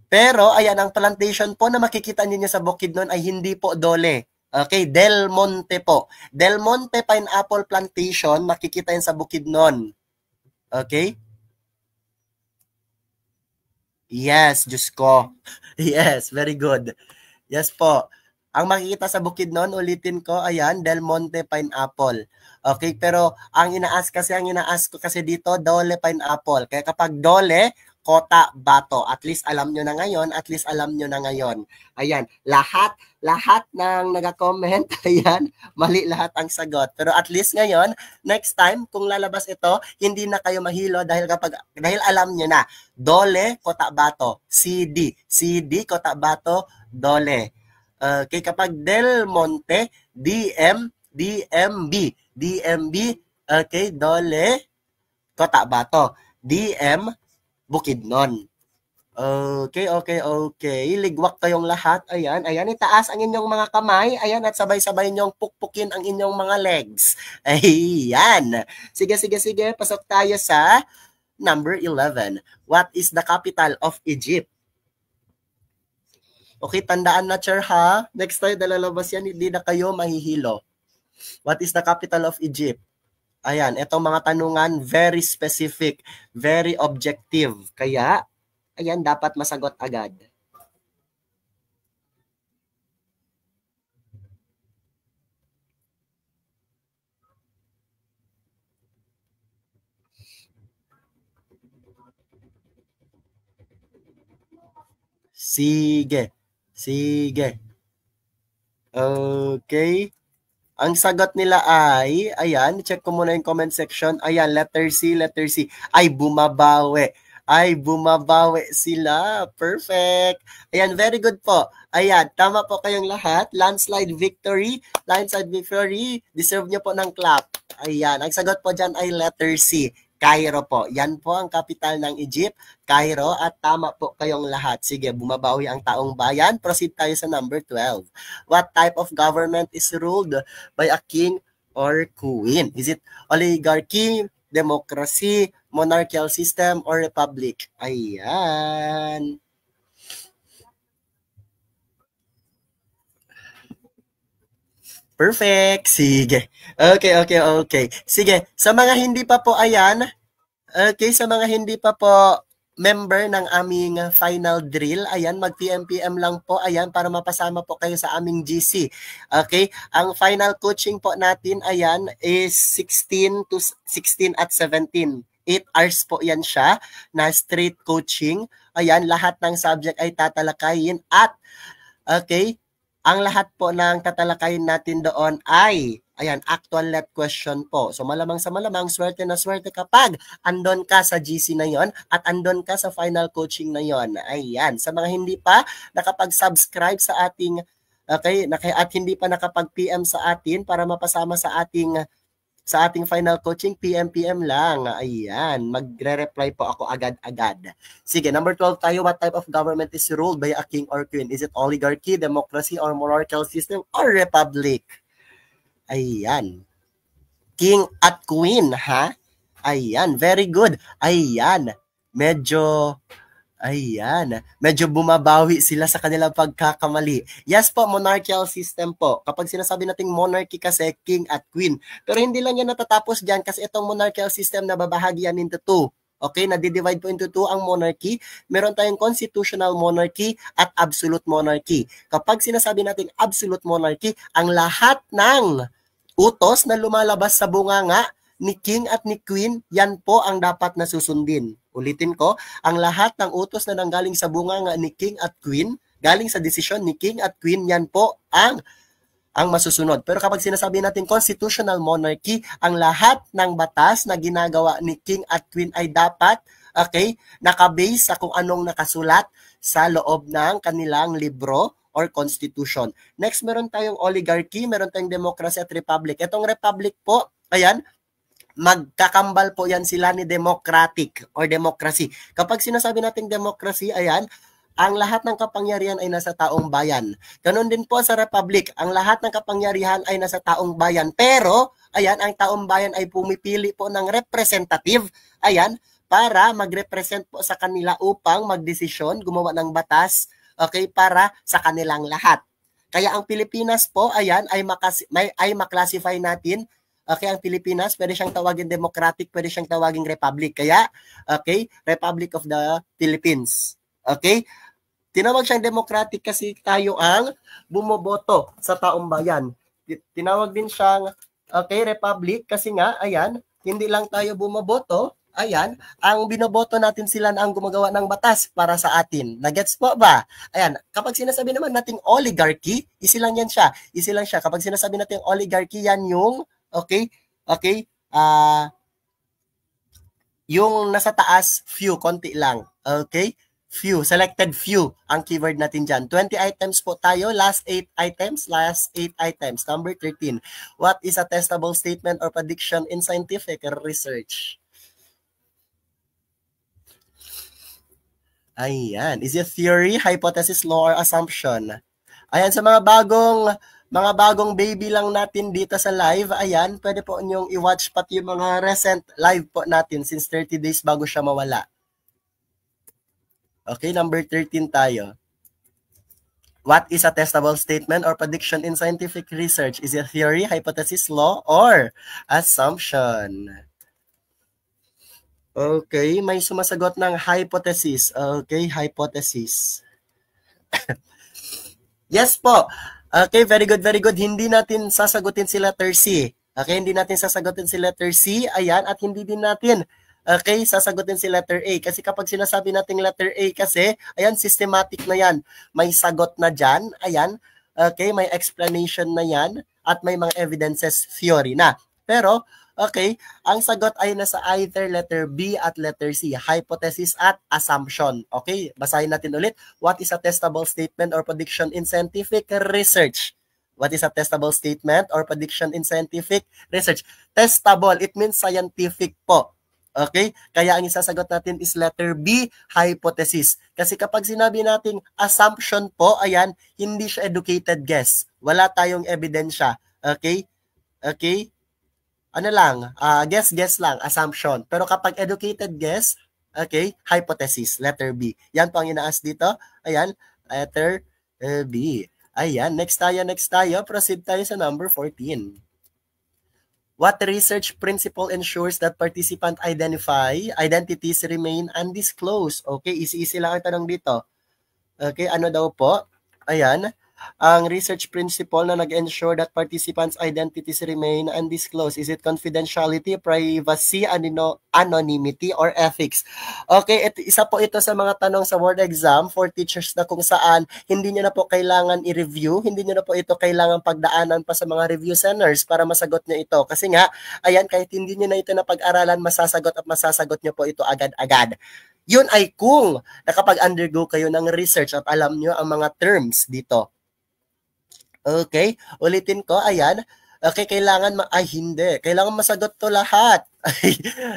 Pero, ayan, ang plantation po na makikita ninyo sa Bukidnon ay hindi po Dole. Okay? Del Monte po. Del Monte Pineapple Plantation, makikita yan sa Bukidnon. Okay? Yes, Diyos ko. Yes, very good. Yes po. Ang makikita sa Bukidnon, ulitin ko, ayan, Del Monte Pineapple. Okay, pero ang inaas ko kasi dito, Dole Pineapple. Kaya kapag Dole, Cotabato. At least alam nyo na ngayon, Ayan, lahat ng nag-comment, ayan, mali lahat ang sagot. Pero at least ngayon, next time, kung lalabas ito, hindi na kayo mahilo dahil alam nyo na, Dole, Cotabato, CD, Cotabato, Dole. Okay, kapag Del Monte, DMB, okay, Dole, Cotabato, DM, Bukidnon. Okay. Ligwak kayong lahat. Ayan, itaas ang inyong mga kamay. Ayan, at sabay-sabay niyong pukpukin ang inyong mga legs. Ayan. Sige. Pasok tayo sa number 11. What is the capital of Egypt? Okay, tandaan na, Chair, ha? Next time na lalabas yan, hindi na kayo mahihilo. What is the capital of Egypt? Ayan, itong mga tanungan, very specific, very objective. Kaya, ayan, dapat masagot agad. Sige. Okay. Ang sagot nila ay, ayan, check ko muna yung comment section. Ayan, letter C. Ay, bumabawi sila. Perfect. Ayan, very good po. Ayan, tama po kayong lahat. Landslide victory. Deserve nyo po ng clap. Ayan, ang sagot po dyan ay letter C. Cairo po. Yan po ang capital ng Egypt, Cairo, at tama po kayong lahat. Sige, bumabawi ang taong bayan. Proceed tayo sa number 12. What type of government is ruled by a king or queen? Is it oligarchy, democracy, monarchical system, or republic? Ayan. Perfect. Sige. Okay. Sige, sa mga hindi pa po, ayan. Okay, sa mga hindi pa po member ng aming final drill, ayan, mag-PM-PM lang po, ayan, para mapasama po kayo sa aming GC. Okay? Ang final coaching po natin, ayan, is 16 at 17. 8 hours po yan siya na straight coaching. Ayan, lahat ng subject ay tatalakayin at, okay, ang lahat po ng tatalakayin natin doon ay, ayan, actual let question po. So malamang sa malamang, swerte na swerte kapag andon ka sa GC na yon at andon ka sa final coaching na yon. Ayan, sa mga hindi pa nakapag-subscribe sa ating, okay, at hindi pa nakapag-PM sa atin para mapasama sa ating final coaching, PM lang. Ayan, magre-reply po ako agad-agad. Sige, number 12 tayo. What type of government is ruled by a king or queen? Is it oligarchy, democracy, or monarchical system, or republic? Ayan. King at queen, ha? Ayan, very good. Ayan, medyo bumabawi sila sa kanilang pagkakamali. Yes po, monarchical system po. Kapag sinasabi nating monarchy kasi, king at queen. Pero hindi lang yan natatapos dyan kasi itong monarchical system na babahagi yan into two. Okay, nadi-divide po into two ang monarchy. Meron tayong constitutional monarchy at absolute monarchy. Kapag sinasabi nating absolute monarchy, ang lahat ng utos na lumalabas sa bunganga ni king at ni queen, yan po ang dapat na susundin. Ulitin ko, ang lahat ng utos na nanggaling sa bunganga ni king at queen, galing sa desisyon ni king at queen, yan po ang masusunod. Pero kapag sinasabi natin constitutional monarchy, ang lahat ng batas na ginagawa ni king at queen ay dapat, okay, nakabase sa kung anong nakasulat sa loob ng kanilang libro or constitution. Next, meron tayong oligarchy, meron tayong democracy at republic. Itong republic po, ayan, magkakambal po yan sila ni democratic or democracy. Kapag sinasabi nating democracy, ayan, ang lahat ng kapangyarihan ay nasa taong bayan. Ganon din po sa republic, ang lahat ng kapangyarihan ay nasa taong bayan. Pero, ayan, ang taong bayan ay pumipili po ng representative, ayan, para mag-represent po sa kanila upang magdesisyon, gumawa ng batas, okay, para sa kanilang lahat. Kaya ang Pilipinas po, ayan, ay maklasify natin. Okay, ang Pilipinas, pwede siyang tawagin democratic, pwede siyang tawagin republic. Kaya, okay, Republic of the Philippines. Okay? Tinawag siyang democratic kasi tayo ang bumoboto sa taong bayan. Tinawag din siyang, okay, republic kasi nga, ayan, hindi lang tayo bumoboto, ayan, ang binoboto natin sila na ang gumagawa ng batas para sa atin. Nagets po ba? Ayan, kapag sinasabi naman nating oligarchy, isi lang yan siya. Isi lang siya. Kapag sinasabi nating oligarchy, yan yung okay? Okay? Yung nasa taas, few, konti lang. Okay? Few, selected few ang keyword natin dyan. 20 items po tayo, last 8 items. Number 13. What is a testable statement or prediction in scientific research? Ayan. Is it theory, hypothesis, law, or assumption? Ayan, sa mga bagong baby lang natin dito sa live, ayan, pwede po nyong i-watch pati yung mga recent live po natin since 30 days bago siya mawala. Okay, number 13 tayo. What is a testable statement or prediction in scientific research? Is it theory, hypothesis, law, or assumption? Okay, may sumasagot ng hypothesis. Okay, hypothesis. Yes po. Okay, very good, very good. Hindi natin sasagutin si letter C. Okay, hindi natin sasagutin si letter C. Ayan, at hindi din natin, okay, sasagutin si letter A. Kasi kapag sinasabi natin letter A kasi, ayan, systematic na yan. May sagot na dyan. Ayan, okay, may explanation na yan. At may mga evidences theory na. Pero, okay, ang sagot ay nasa either letter B at letter C, hypothesis at assumption. Okay, basahin natin ulit. What is a testable statement or prediction in scientific research? What is a testable statement or prediction in scientific research? Testable, it means scientific po. Okay, kaya ang isasagot natin is letter B, hypothesis. Kasi kapag sinabi natin assumption po, ayan, hindi siya educated guess. Wala tayong ebidensya. Okay, okay, ano lang, guess lang, assumption. Pero kapag educated guess, okay, hypothesis, letter B. Yan po ang ina-ask dito. Ayan, letter B. Ayan, next tayo. Proceed tayo sa number 14. What research principle ensures that participant identities remain undisclosed? Okay, easy-easy lang ang tanong dito. Okay, ano daw po? Ayan, ang research principle na nag-ensure that participants' identities remain undisclosed. Is it confidentiality, privacy, anonymity, or ethics? Okay, isa po ito sa mga tanong sa word exam for teachers na kung saan hindi nyo na po kailangan i-review, hindi nyo na po ito kailangan pagdaanan pa sa mga review centers para masagot nyo ito. Kasi nga, ayan, kahit hindi nyo na ito napag-aralan, masasagot nyo po ito agad-agad. Yun ay kung nakapag-undergo kayo ng research at alam nyo ang mga terms dito. Okay, ulitin ko, ayan. Okay, hindi. Kailangan masagot to lahat.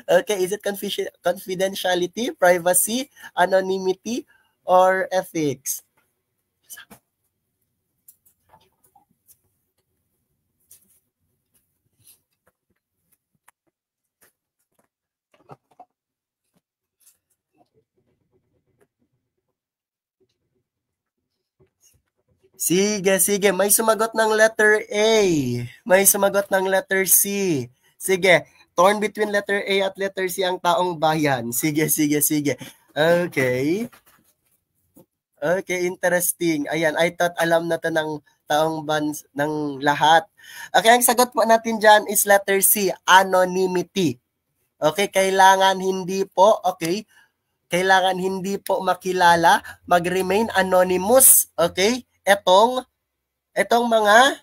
Okay, is it confidentiality, privacy, anonymity, or ethics? Sige. May sumagot ng letter A. May sumagot ng letter C. Sige. Torn between letter A at letter C ang taong bayan. Sige. Okay. Okay, interesting. Ayan, I thought alam na to ng taong ng lahat. Okay, ang sagot po natin dyan is letter C, anonymity. Okay, kailangan hindi po makilala, mag-remain anonymous. Okay, etong mga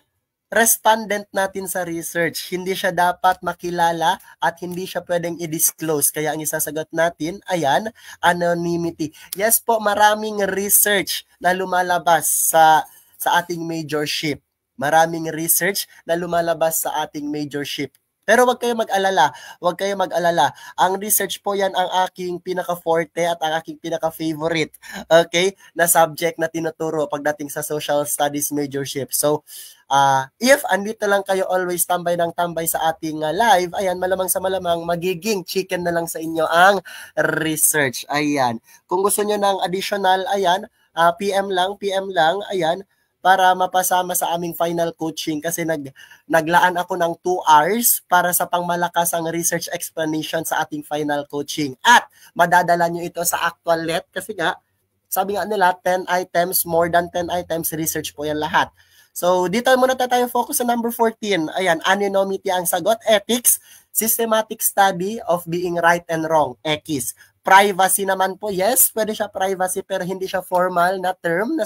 respondent natin sa research. Hindi siya dapat makilala at hindi siya pwedeng i-disclose. Kaya ang isasagot natin, ayan, anonymity. Yes po, maraming research na lumalabas sa ating majorship. Maraming research na lumalabas sa ating majorship. Pero wag kayo mag-alala. Ang research po yan ang aking pinaka-forte at ang aking pinaka-favorite, okay, na subject na tinuturo pagdating sa social studies majorship. So, if andito lang kayo always tambay sa ating live, ayan, malamang sa malamang, magiging chicken na lang sa inyo ang research. Ayan. Kung gusto nyo ng additional, ayan, PM lang, ayan, para mapasama sa aming final coaching kasi naglaan ako ng 2 hours para sa pangmalakasang research explanation sa ating final coaching. At madadala nyo ito sa actual let kasi nga, sabi nga nila, 10 items, more than 10 items, research po yan lahat. So, dito muna tayo focus sa number 14. Ayan, anonymity ang sagot. Ethics, systematic study of being right and wrong. X. Privacy naman po, yes, pwede siya privacy pero hindi siya formal na term na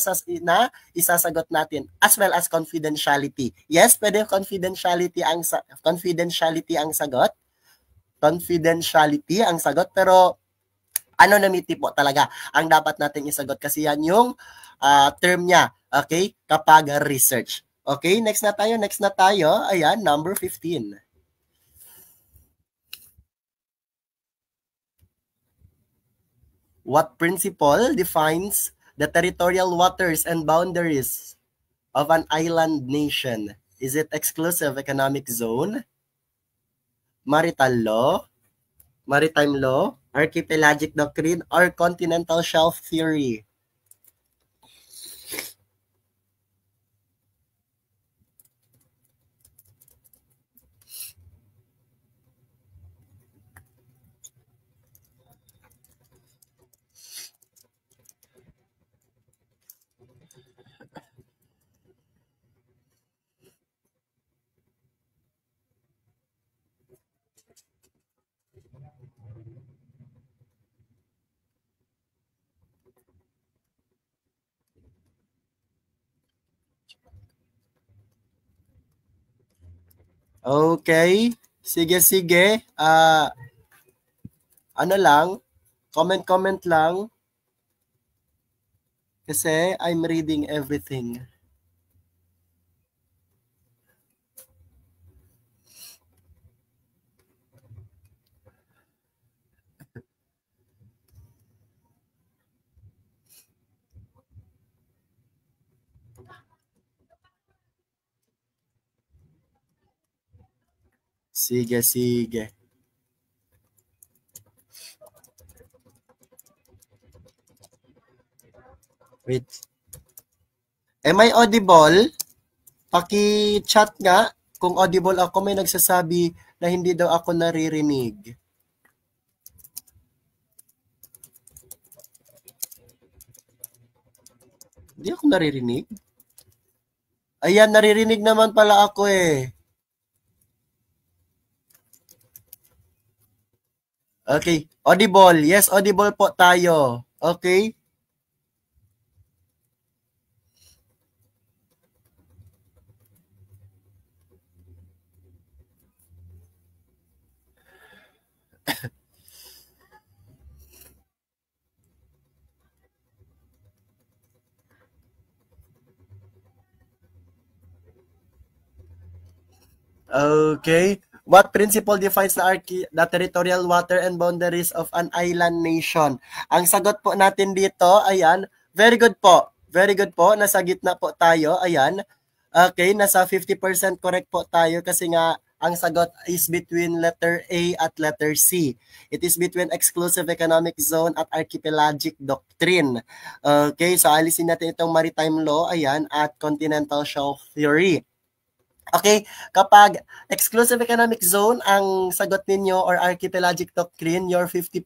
isasagot natin, as well as confidentiality. Yes, pwede confidentiality ang sagot. Confidentiality ang sagot, pero anonymity po talaga ang dapat nating isagot kasi yan yung term niya, okay, kapag research. Okay, next na tayo. Ayan, number 15. What principle defines the territorial waters and boundaries of an island nation? Is it exclusive economic zone, maritime law, archipelagic doctrine, or continental shelf theory? Okay. Sige. Ano lang, comment lang. Kasi I'm reading everything. Sige. Wait. Am I audible? Paki-chat nga. kung audible ako, may nagsasabi na hindi daw ako naririnig. Hindi ako naririnig? Ayan, naririnig naman pala ako eh. Okay, audible. Yes, audible po tayo. Okay? Okay. What principle defines the territorial water and boundaries of an island nation? Ang sagot po natin dito, ayan, very good po. Very good po. Nasa gitna po tayo. Ayan. Okay, nasa 50% correct po tayo kasi nga ang sagot is between letter A at letter C. It is between exclusive economic zone at archipelagic doctrine. Okay, so alisin natin itong maritime law, ayan, at continental shelf theory. Okay, kapag exclusive economic zone ang sagot ninyo or archipelagic doctrine, you're 50%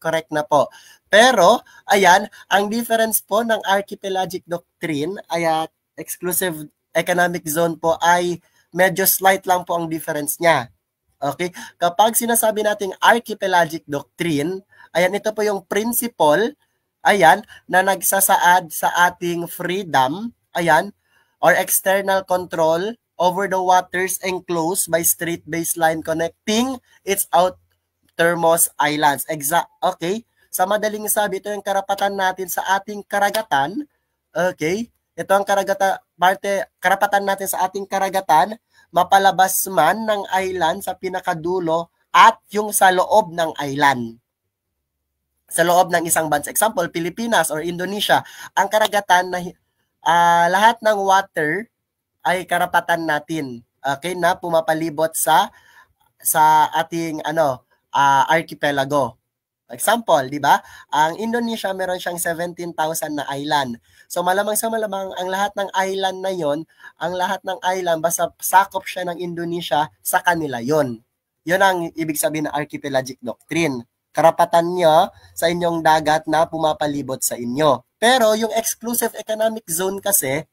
correct na po. Pero, ayan, ang difference po ng archipelagic doctrine ay exclusive economic zone po ay medyo slight lang po ang difference niya. Okay, kapag sinasabi nating archipelagic doctrine, ayan, ito po yung principle, ayan, na nagsasaad sa ating freedom, ayan, or external control over the waters enclosed by strait baseline connecting its outermost islands. Okay? Sa madaling sabi, ito yung karapatan natin sa ating karagatan. Okay? Ito ang karapatan natin sa ating karagatan, mapalabas man ng island sa pinakadulo at yung sa loob ng island. Sa loob ng isang bansa. Example, Pilipinas or Indonesia. Ang karagatan na lahat ng water ay karapatan natin, okay, na pumapalibot sa ating archipelago. Example, di ba? Ang Indonesia meron siyang 17,000 na island. So malamang sa malamang ang lahat ng island na yon, ang lahat ng island basta sakop siya ng Indonesia, sa kanila yon. Yon ang ibig sabihin ng archipelagic doctrine. Karapatan niyo sa inyong dagat na pumapalibot sa inyo. Pero yung exclusive economic zone kasi,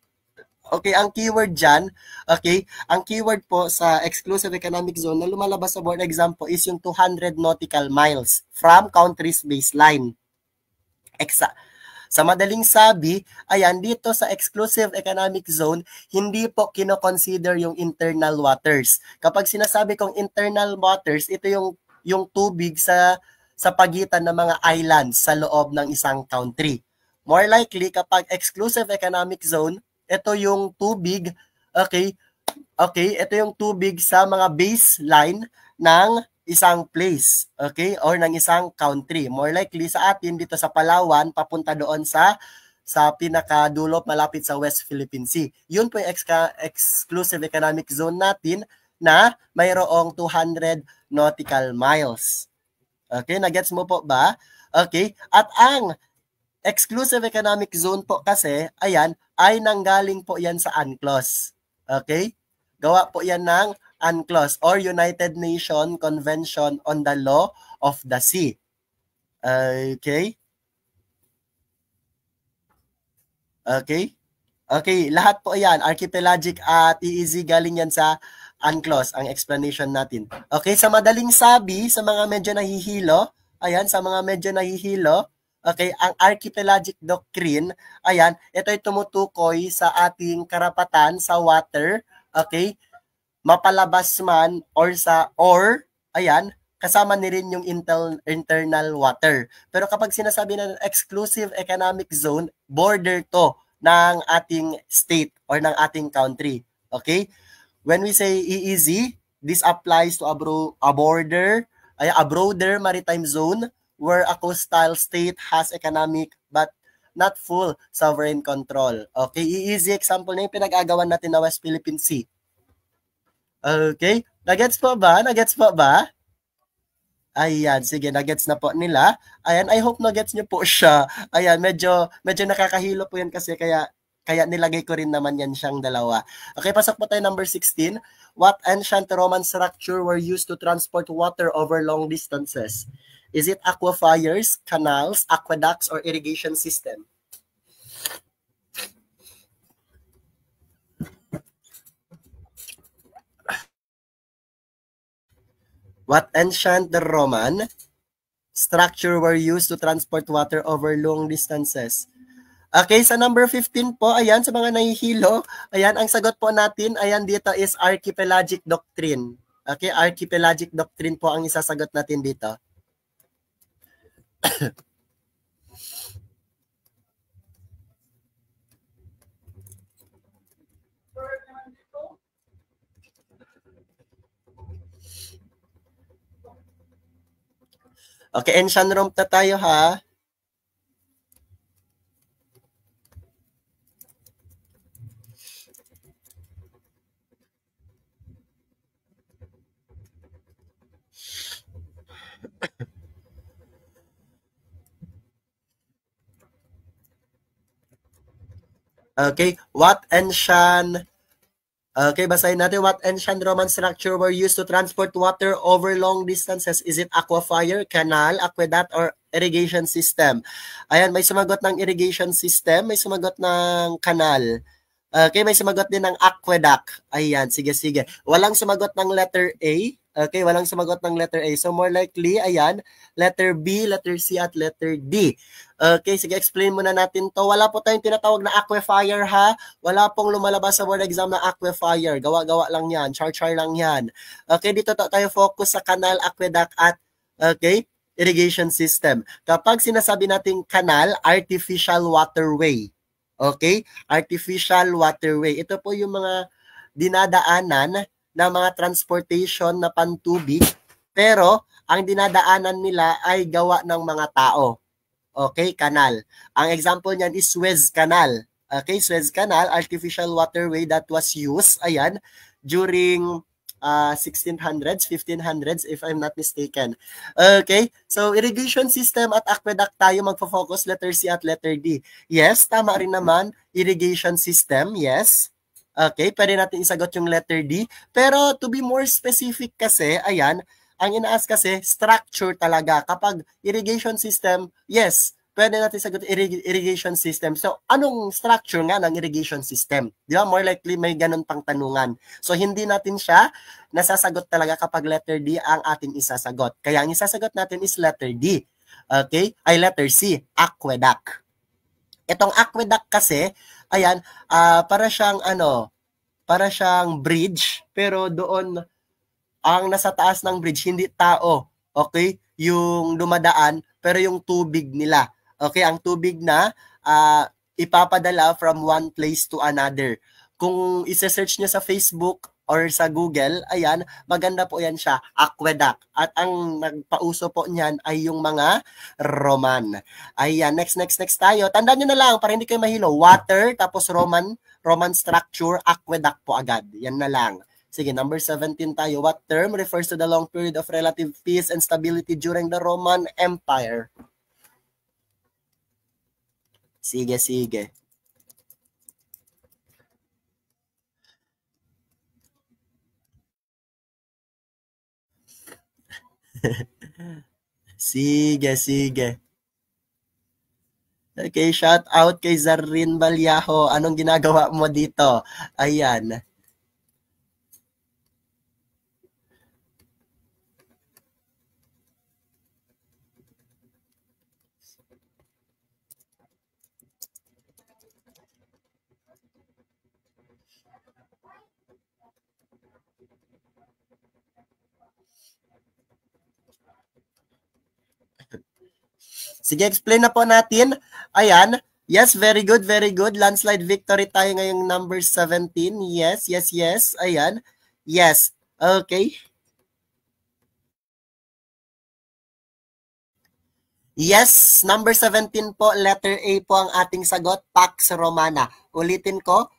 okay, ang keyword dyan, okay, ang keyword po sa exclusive economic zone na lumalabas sa board exam po is yung 200 nautical miles from country's baseline. Sa madaling sabi, ayan, dito sa exclusive economic zone, hindi po kino-consider yung internal waters. Kapag sinasabi kong internal waters, ito yung tubig sa pagitan ng mga islands sa loob ng isang country. More likely, kapag exclusive economic zone, ito yung tubig, okay, ito yung tubig sa mga baseline ng isang place, okay, or ng isang country. More likely sa atin dito sa Palawan, papunta doon sa pinakadulo malapit sa West Philippine Sea. Yun po yung exclusive economic zone natin na mayroong 200 nautical miles. Okay, nagets mo po ba? Okay, at ang exclusive economic zone po kasi, ayan, ay nanggaling po yan sa UNCLOS. Okay? Gawa po yan ng UNCLOS or United Nations Convention on the Law of the Sea. Okay? Okay? Okay, lahat po yan, archipelagic at EEZ galing yan sa UNCLOS, ang explanation natin. Okay, sa madaling sabi, sa mga medyo nahihilo, ayan, sa mga medyo nahihilo, okay, ang archipelagic doctrine, ayan, ito ay tumutukoy sa ating karapatan sa water, okay, mapalabas man ayan, kasama ni rin yung internal water. Pero kapag sinasabi na exclusive economic zone, border to ng ating state or ng ating country. Okay? When we say EEZ, this applies to a broader maritime zone where a coastal state has economic but not full sovereign control. Okay, easy example na yung pinag-agawan natin na West Philippine Sea. Okay, nagets po ba? Ayan, sige, nagets na po nila. Ayan, I hope nagets nyo po siya. Ayan, medyo nakakahilo po yan kasi kaya Kaya nilagay ko rin naman yan siyang dalawa. Okay, pasok po tayo number 16. What ancient Roman structure were used to transport water over long distances? Is it aquifers, canals, aqueducts, or irrigation system? What ancient Roman structure were used to transport water over long distances? Okay, sa number 15 po, ayan, sa mga nahihilo, ayan, ang sagot po natin, ayan, dito is archipelagic doctrine. Okay, archipelagic doctrine po ang isasagot natin dito. Okay, ancient Rome na tayo ha. Okay, what ancient Okay, basahin natin. What ancient Roman structure were used to transport water over long distances? Is it aquifer, canal, aqueduct, or irrigation system? Ayan, may sumagot ng irrigation system, may sumagot ng canal. Okay, may sumagot din ng aqueduct. Ayan, sige, sige. Walang sumagot ng letter A. Okay, walang sumagot ng letter A. So more likely, ayan, letter B, letter C, at letter D. Okay, sige, explain muna natin to. Wala po tayong tinatawag na aquifer ha. Wala pong lumalabas sa board exam na aquifer. Gawa-gawa lang yan. Char-char lang yan. Okay, dito tayo focus sa canal, aqueduct, at okay, irrigation system. Kapag sinasabi nating canal, artificial waterway. Okay? Artificial waterway. Ito po yung mga dinadaanan na mga transportation na pantubig, pero ang dinadaanan nila ay gawa ng mga tao. Okay? Canal. Ang example niyan is Suez Canal. Okay? Suez Canal, artificial waterway that was used, ayan, during 1600s, 1500s, if I'm not mistaken. Okay? So, irrigation system at aqueduct tayo magfo-focus, letter C at letter D. Yes, tama rin naman. Irrigation system, yes. Okay, pwede natin isagot yung letter D. Pero to be more specific kasi, ayan, ang ina-ask kasi, structure talaga. Kapag irrigation system, yes, pwede natin sagot irrigation system. So, anong structure nga ng irrigation system? Di ba? More likely may ganun pang tanungan. So, hindi natin siya nasasagot talaga kapag letter D ang ating isasagot. Kaya ang isasagot natin is letter D. Okay? Ay, letter C, aqueduct. Itong aqueduct kasi, ayan, para siyang para siyang bridge, pero doon ang nasa taas ng bridge hindi tao, okay? Yung dumadaan, pero yung tubig nila. Okay, ang tubig na ipapadala from one place to another. Kung i-search niyo sa Facebook or sa Google, ayan, maganda po yan siya, aqueduct. At ang nagpauso po niyan ay yung mga Roman. Ayan, next tayo. Tandaan nyo na lang, para hindi kayo mahilo, water, tapos Roman structure, aqueduct po agad. Yan na lang. Sige, number 17 tayo. What term refers to the long period of relative peace and stability during the Roman Empire? Sige, sige. Sige, sige. Okay, shout out kay Zarin Balyaho. Anong ginagawa mo dito? Ayan. Sige, explain na po natin. Ayan. Yes, very good, very good. Landslide victory tayo ngayong number 17. Yes, yes, yes. Ayan. Yes. Okay. Yes, number 17 po, letter A po ang ating sagot, Pax Romana. Ulitin ko,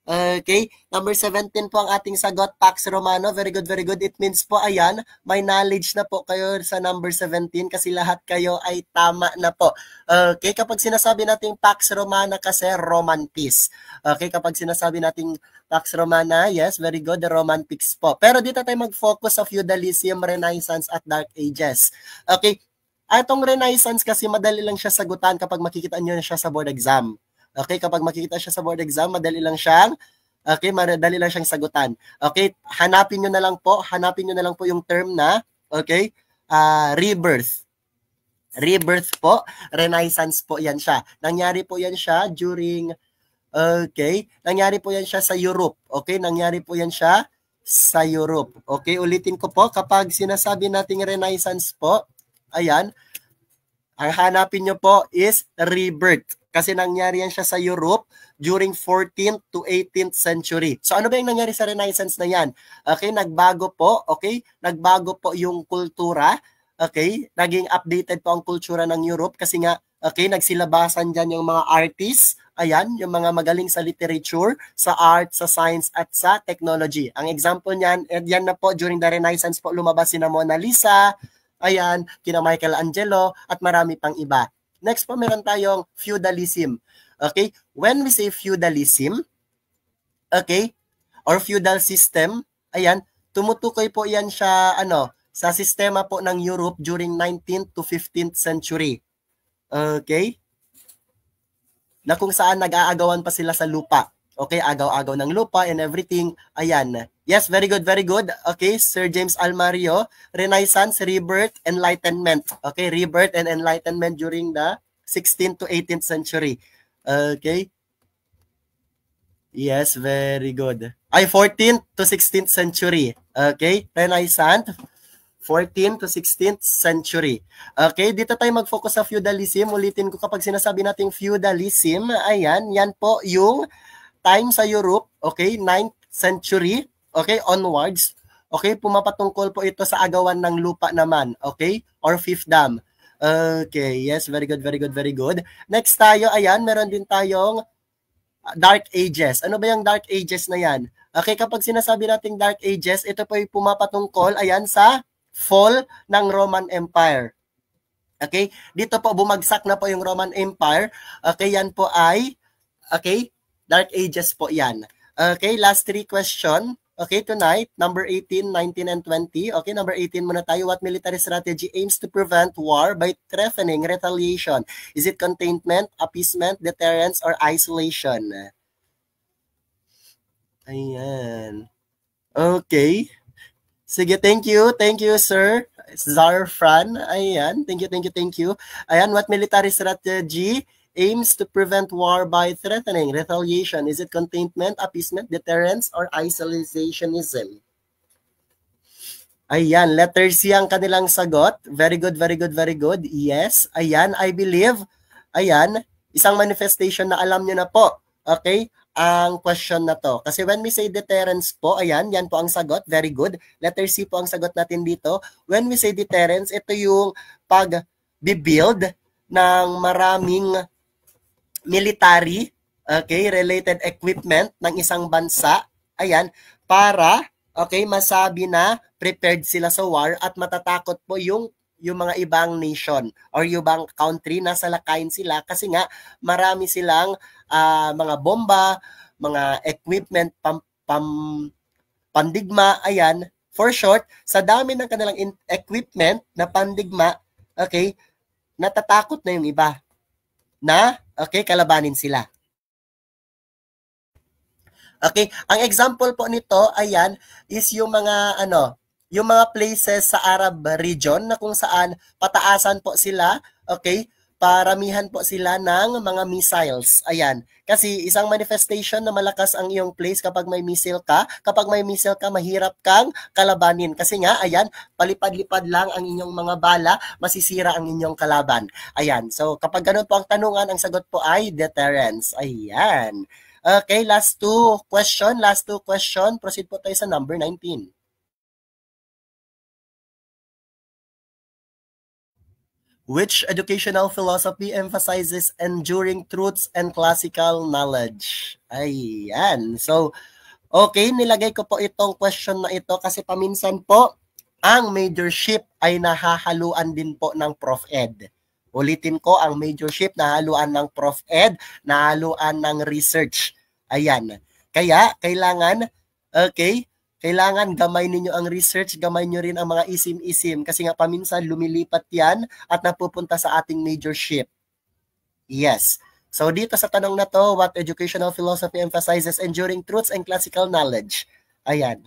Okay, number 17 po ang ating sagot, Pax Romano. Very good, very good. It means po, ayan, may knowledge na po kayo sa number 17 kasi lahat kayo ay tama na po. Okay, kapag sinasabi nating Pax Romana kasi Roman peace. Okay, kapag sinasabi nating Pax Romana, yes, very good, the Roman peace po. Pero dito tayo mag-focus sa feudalism, Renaissance at Dark Ages. Okay, atong Renaissance kasi madali lang siya sagutan kapag makikita nyo na siya sa board exam. Okay, kapag makikita siya sa board exam, madali lang siyang sagutan. Okay, hanapin nyo na lang po yung term na, okay, rebirth. Rebirth po, Renaissance po yan siya. Nangyari po yan siya during, nangyari po yan siya sa Europe. Okay, nangyari po yan siya sa Europe. Okay, ulitin ko po, kapag sinasabi nating Renaissance po, ayan, ang hanapin nyo po is rebirth. Kasi nangyari yan siya sa Europe during 14th to 18th century. So ano ba yung nangyari sa Renaissance na yan? Okay, nagbago po, yung kultura. Okay, naging updated po ang kultura ng Europe kasi nga, okay, nagsilabasan dyan yung mga artists, ayan, yung mga magaling sa literature, sa art, sa science, at sa technology. Ang example niyan, yan na po, during the Renaissance po, lumabas si Mona Lisa, ayan, kina Michelangelo, at marami pang iba. Next po, meron tayong feudalism. Okay? When we say feudalism, okay, or feudal system, ayan, tumutukoy po yan siya, sa sistema po ng Europe during 19th to 15th century. Okay? Na kung saan nag-aagawan pa sila sa lupa. Okay, agaw-agaw ng lupa and everything. Ayan. Yes, very good, very good. Okay, Sir James Almario, Renaissance, Rebirth, Enlightenment. Okay, Rebirth and Enlightenment during the 16th to 18th century. Okay. Yes, very good. 14th to 16th century. Okay, Renaissance, 14th to 16th century. Okay, dito tayo mag-focus sa feudalism. Ulitin ko, kapag sinasabi nating feudalism, ayan, yan po yung time sa Europe, okay, 9th century, okay, onwards, okay, pumapatungkol po ito sa agawan ng lupa naman, okay, or fiefdom. Okay, yes, very good, very good, very good. Next tayo, ayan, meron din tayong Dark Ages. Ano ba yung Dark Ages na yan? Okay, kapag sinasabi nating Dark Ages, ito po yung pumapatungkol, ayan, sa fall ng Roman Empire. Okay, dito po bumagsak na po yung Roman Empire. Okay, yan po ay, okay, Dark Ages po yan. Okay, last 3 question. Okay, tonight, number 18, 19, and 20. Okay, number 18 muna tayo. What military strategy aims to prevent war by threatening retaliation? Is it containment, appeasement, deterrence, or isolation? Ayan. Okay. Sige, thank you. Thank you, sir. Zarfran. Ayan. Thank you. Ayan, what military strategy aims to prevent war by threatening retaliation? Is it containment, appeasement, deterrence, or isolationism? Ayan, letter C ang kanilang sagot. Very good, very good, very good. Yes, ayan, I believe, ayan, isang manifestation na alam nyo na po. Okay, ang question na to. Kasi when we say deterrence po, ayan, yan po ang sagot. Very good. Letter C po ang sagot natin dito. When we say deterrence, ito yung pag-build ng maraming military, okay, related equipment ng isang bansa, ayan, para, okay, masabi na prepared sila sa war at matatakot po yung mga ibang nation or yung ibang country na salakayin sila kasi nga marami silang mga bomba, mga equipment, pandigma, ayan. For short, sa dami ng kanilang equipment na pandigma, okay, natatakot na yung iba na, okay, kalabanin sila. Okay, ang example po nito, ayan, is yung mga, yung mga places sa Arab region na kung saan pataasan po sila, okay, paramihan po sila ng mga missiles. Ayan, kasi isang manifestation na malakas ang iyong place kapag may missile ka. Kapag may missile ka, mahirap kang kalabanin. Kasi nga, ayan, palipad-lipad lang ang inyong mga bala, masisira ang inyong kalaban. Ayan, so kapag ganun po ang tanungan, ang sagot po ay deterrence. Ayan. Okay, last two question. Proceed po tayo sa number 19. Which educational philosophy emphasizes enduring truths and classical knowledge? Ayan. So, okay, nilagay ko po itong question na ito kasi paminsan po, ang majorship ay nahahaluan din po ng Prof. Ed. Ulitin ko, ang majorship nahaluan ng Prof. Ed, nahaluan ng research. Ayan. Kaya, kailangan, okay, kailangan gamay ninyo ang research, gamay nyo rin ang mga isim-isim kasi nga paminsan lumilipat yan at napupunta sa ating majorship. Yes. So dito sa tanong na to, what educational philosophy emphasizes enduring truths and classical knowledge? Ayan.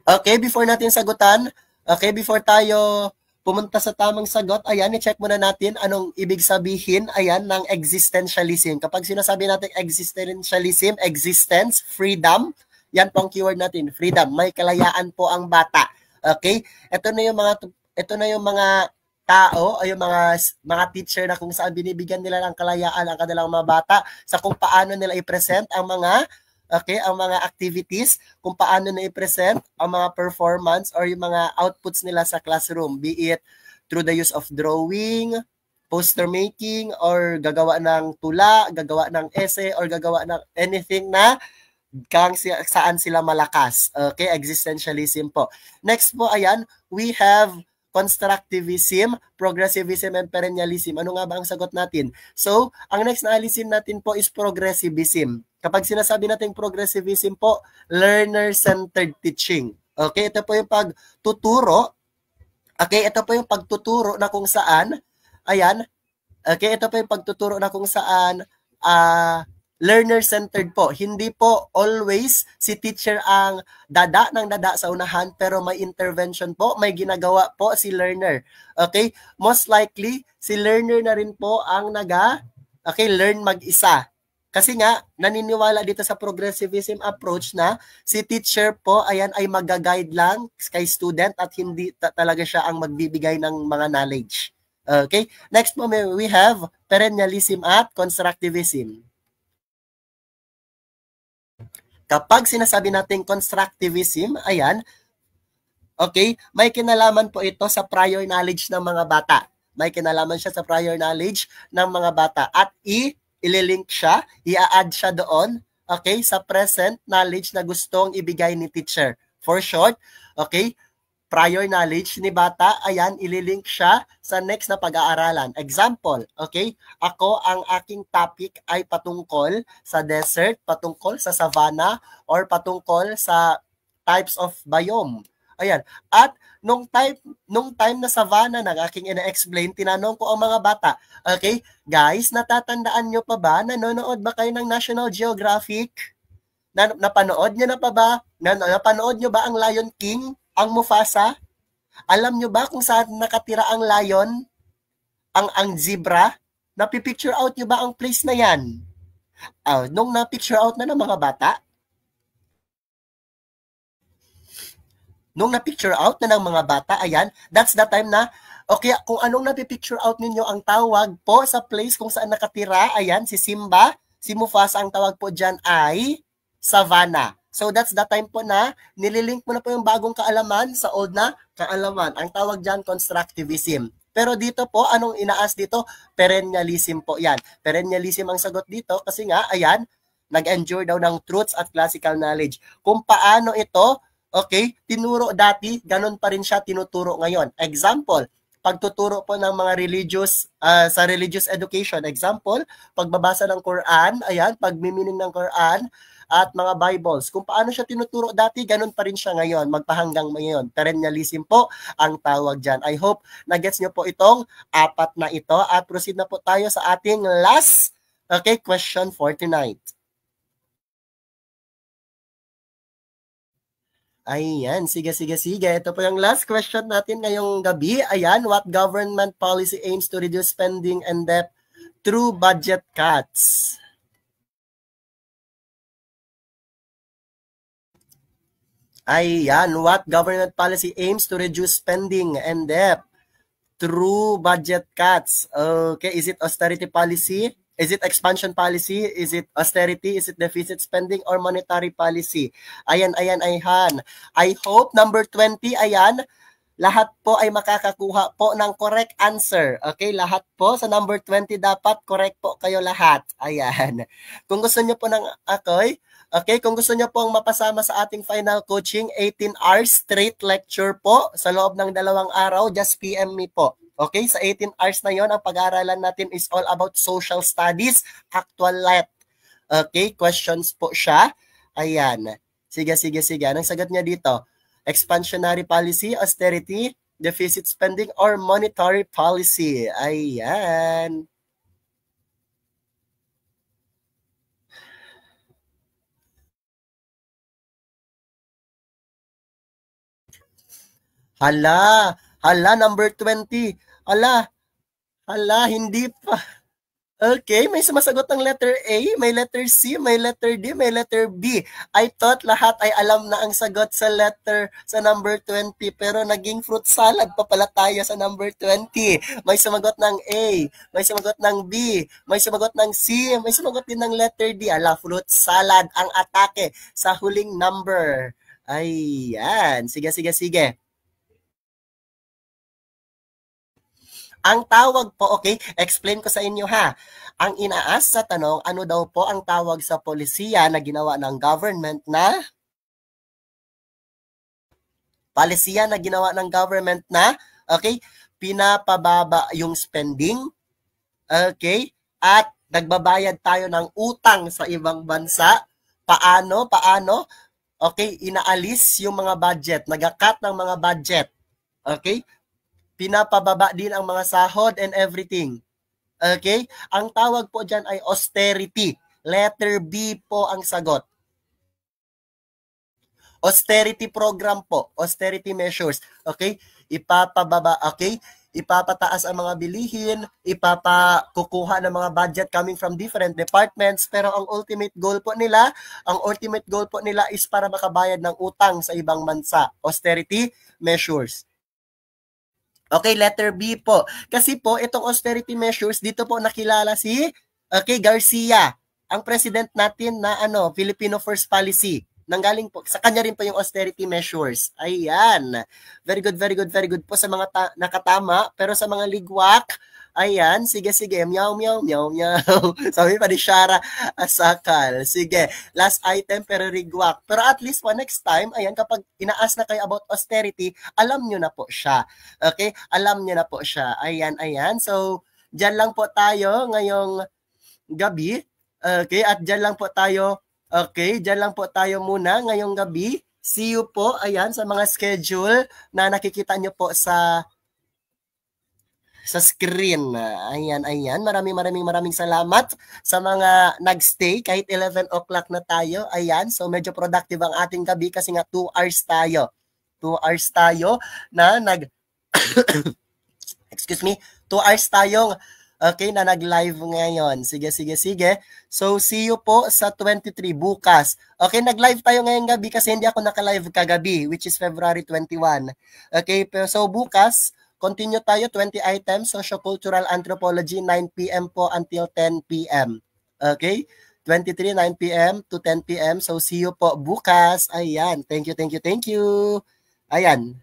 Okay, before natin sagutan, okay, before tayo pumunta sa tamang sagot, ayan, i-check muna natin anong ibig sabihin, ayan, ng existentialism. Kapag sinasabi natin existentialism, existence, freedom, yan po ang keyword natin, freedom, may kalayaan po ang bata. Okay? Ito na yung mga tao ay yung mga teacher na kung saan binibigyan nila ng kalayaan ang kanilang mga bata sa kung paano nila i-present ang mga ang mga activities, kung paano na i-present ang mga performance or yung mga outputs nila sa classroom, be it through the use of drawing, poster making, or gagawa ng tula, gagawa ng essay, or gagawa ng anything na saan sila malakas. Okay, existentialism po. Next po, ayan, we have constructivism, progressivism, and perennialism. Ano nga ba ang sagot natin? So, ang next na alisin natin po is progressivism. Kapag sinasabi natin progressivism po, learner-centered teaching. Okay, ito po yung pagtuturo. Okay, ito po yung pagtuturo na kung saan, ayan, okay, ito po yung pagtuturo na kung saan, learner-centered po. Hindi po always si teacher ang dada sa unahan, pero may intervention po, may ginagawa po si learner. Okay? Most likely, si learner na rin po ang learn mag-isa. Kasi nga, naniniwala dito sa progressivism approach na si teacher po, ayan, ay mag-guide lang kay student at hindi talaga siya ang magbibigay ng mga knowledge. Okay? Next po, we have perennialism at constructivism. Kapag sinasabi natin constructivism, ayan, okay, may kinalaman po ito sa prior knowledge ng mga bata. May kinalaman siya sa prior knowledge ng mga bata at ililink siya, i-add siya doon, okay, sa present knowledge na gustong ibigay ni teacher. For short, okay, prior knowledge ni bata, ayan, ililink siya sa next na pag-aaralan. Example, okay, ako ang aking topic ay patungkol sa desert, patungkol sa savanna, or patungkol sa types of biome. Ayan, at nung time na savanna na aking ina-explain, tinanong ko ang mga bata, okay, guys, natatandaan nyo pa ba? Nanonood ba kayo ng National Geographic? Napanood nyo na pa ba? Napanood nyo ba ang Lion King? Ang Mufasa? Alam nyo ba kung saan nakatira ang lion? Ang zebra? Napipicture out nyo ba ang place na yan? Nung napicture out na ng mga bata? Nung napicture out na ng mga bata, ayan, that's the time na, okay, kung anong napipicture out ninyo, ang tawag po sa place kung saan nakatira, ayan, si Simba, si Mufasa, ang tawag po dyan ay Savannah. So that's the time po na nililink mo na po yung bagong kaalaman sa old na kaalaman. Ang tawag dyan, constructivism. Pero dito po, anong inaas dito? Perennialism po yan. Perennialism ang sagot dito kasi nga, ayan, nag-endure daw ng truths at classical knowledge. Kung paano ito, okay, tinuro dati, ganun pa rin siya tinuturo ngayon. Example, pagtuturo po ng mga sa religious education. Example, pagbabasa ng Quran, ayan, pagmimining ng Quran, at mga Bibles. Kung paano siya tinuturo dati, ganun pa rin siya ngayon, magpahanggang ngayon. Perennialism po ang tawag dyan. I hope na-gets nyo po itong apat na ito at proceed na po tayo sa ating last, okay, question for tonight. Ayan, sige. Ito po yung last question natin ngayong gabi. Ayan, what government policy aims to reduce spending and debt through budget cuts? Ayan, what government policy aims to reduce spending and debt through budget cuts? Okay, is it austerity policy? Is it expansion policy? Is it austerity? Is it deficit spending or monetary policy? Ayan. I hope number 20, ayan, lahat po ay makakakuha po ng correct answer. Okay, lahat po sa number 20 dapat correct po kayo lahat. Ayan. Kung gusto niyo po ng okay, kung gusto niyo pong mapasama sa ating final coaching, 18 hours straight lecture po sa loob ng 2 araw, just PM me po. Okay, sa 18 hours na yon, ang pag-aaralan natin is all about social studies, actual life. Okay, questions po siya. Ayan. Sige. Anong sagot niya dito? Expansionary policy, austerity, deficit spending, or monetary policy? Ayan. Hala, number 20. Hala, hindi pa. Okay, may sumasagot ng letter A, may letter C, may letter D, may letter B. I thought lahat ay alam na ang sagot sa number 20, pero naging fruit salad pa pala tayo sa number 20. May sumagot ng A, may sumagot ng B, may sumagot ng C, may sumagot din ng letter D. Ala, fruit salad ang atake sa huling number. Ayan, sige. Ang tawag po, okay, explain ko sa inyo ha. Ang inaas sa tanong, ano daw po ang tawag sa polisiya na ginawa ng government na okay, pinapababa yung spending, okay, at nagbabayad tayo ng utang sa ibang bansa. Paano? Okay, inaalis yung mga budget, nag-cut ng mga budget. Okay? Pinapababa din ang mga sahod and everything. Okay? Ang tawag po dyan ay austerity. Letter B po ang sagot. Austerity program po. Austerity measures. Okay? Ipapababa. Okay? Ipapataas ang mga bilihin, ipapakukuha ng mga budget coming from different departments, pero ang ultimate goal po nila is para makabayad ng utang sa ibang bansa. Austerity measures. Okay, letter B po. Kasi po, itong austerity measures, dito po nakilala si Garcia, ang president natin na Filipino First Policy. Nanggaling po, sa kanya rin po yung austerity measures. Ayan. Very good po sa mga nakatama. Pero sa mga ligwak, ayan, sige, meow. Sabi pa ni Shara Asakal. Sige, last item pero rigwak. Pero at least po next time, ayan, kapag inaas na kayo about austerity, alam nyo na po siya. Okay? Alam nyo na po siya. Ayan. So, dyan lang po tayo ngayong gabi. Okay? At dyan lang po tayo, muna ngayong gabi. See you po, ayan, sa mga schedule na nakikita nyo po sa screen. Ayan. Maraming salamat sa mga nagstay kahit 11 o'clock na tayo. Ayan, so medyo productive ang ating gabi kasi nga 2 hours tayo. 2 hours tayo na excuse me, 2 hours tayong na nag-live ngayon. Sige. So, see you po sa 23 bukas. Okay, nag-live tayo ngayong gabi kasi hindi ako naka-live kagabi, which is February 21. Okay, so bukas, continue tayo, 20 items, Sociocultural Anthropology, 9 p.m. po until 10 p.m. Okay? 23, 9 p.m. to 10 p.m. So, see you po bukas. Ayan. Thank you. Ayan.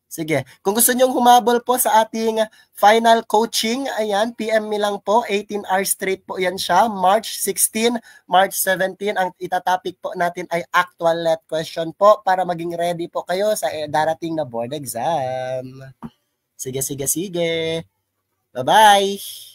Sige. Kung gusto nyong humabol po sa ating final coaching, ayan, PM me lang po. 18 hours straight po yan siya. March 16, March 17. Ang itatopic po natin ay actual let question po para maging ready po kayo sa darating na board exam. Sige. Bye-bye!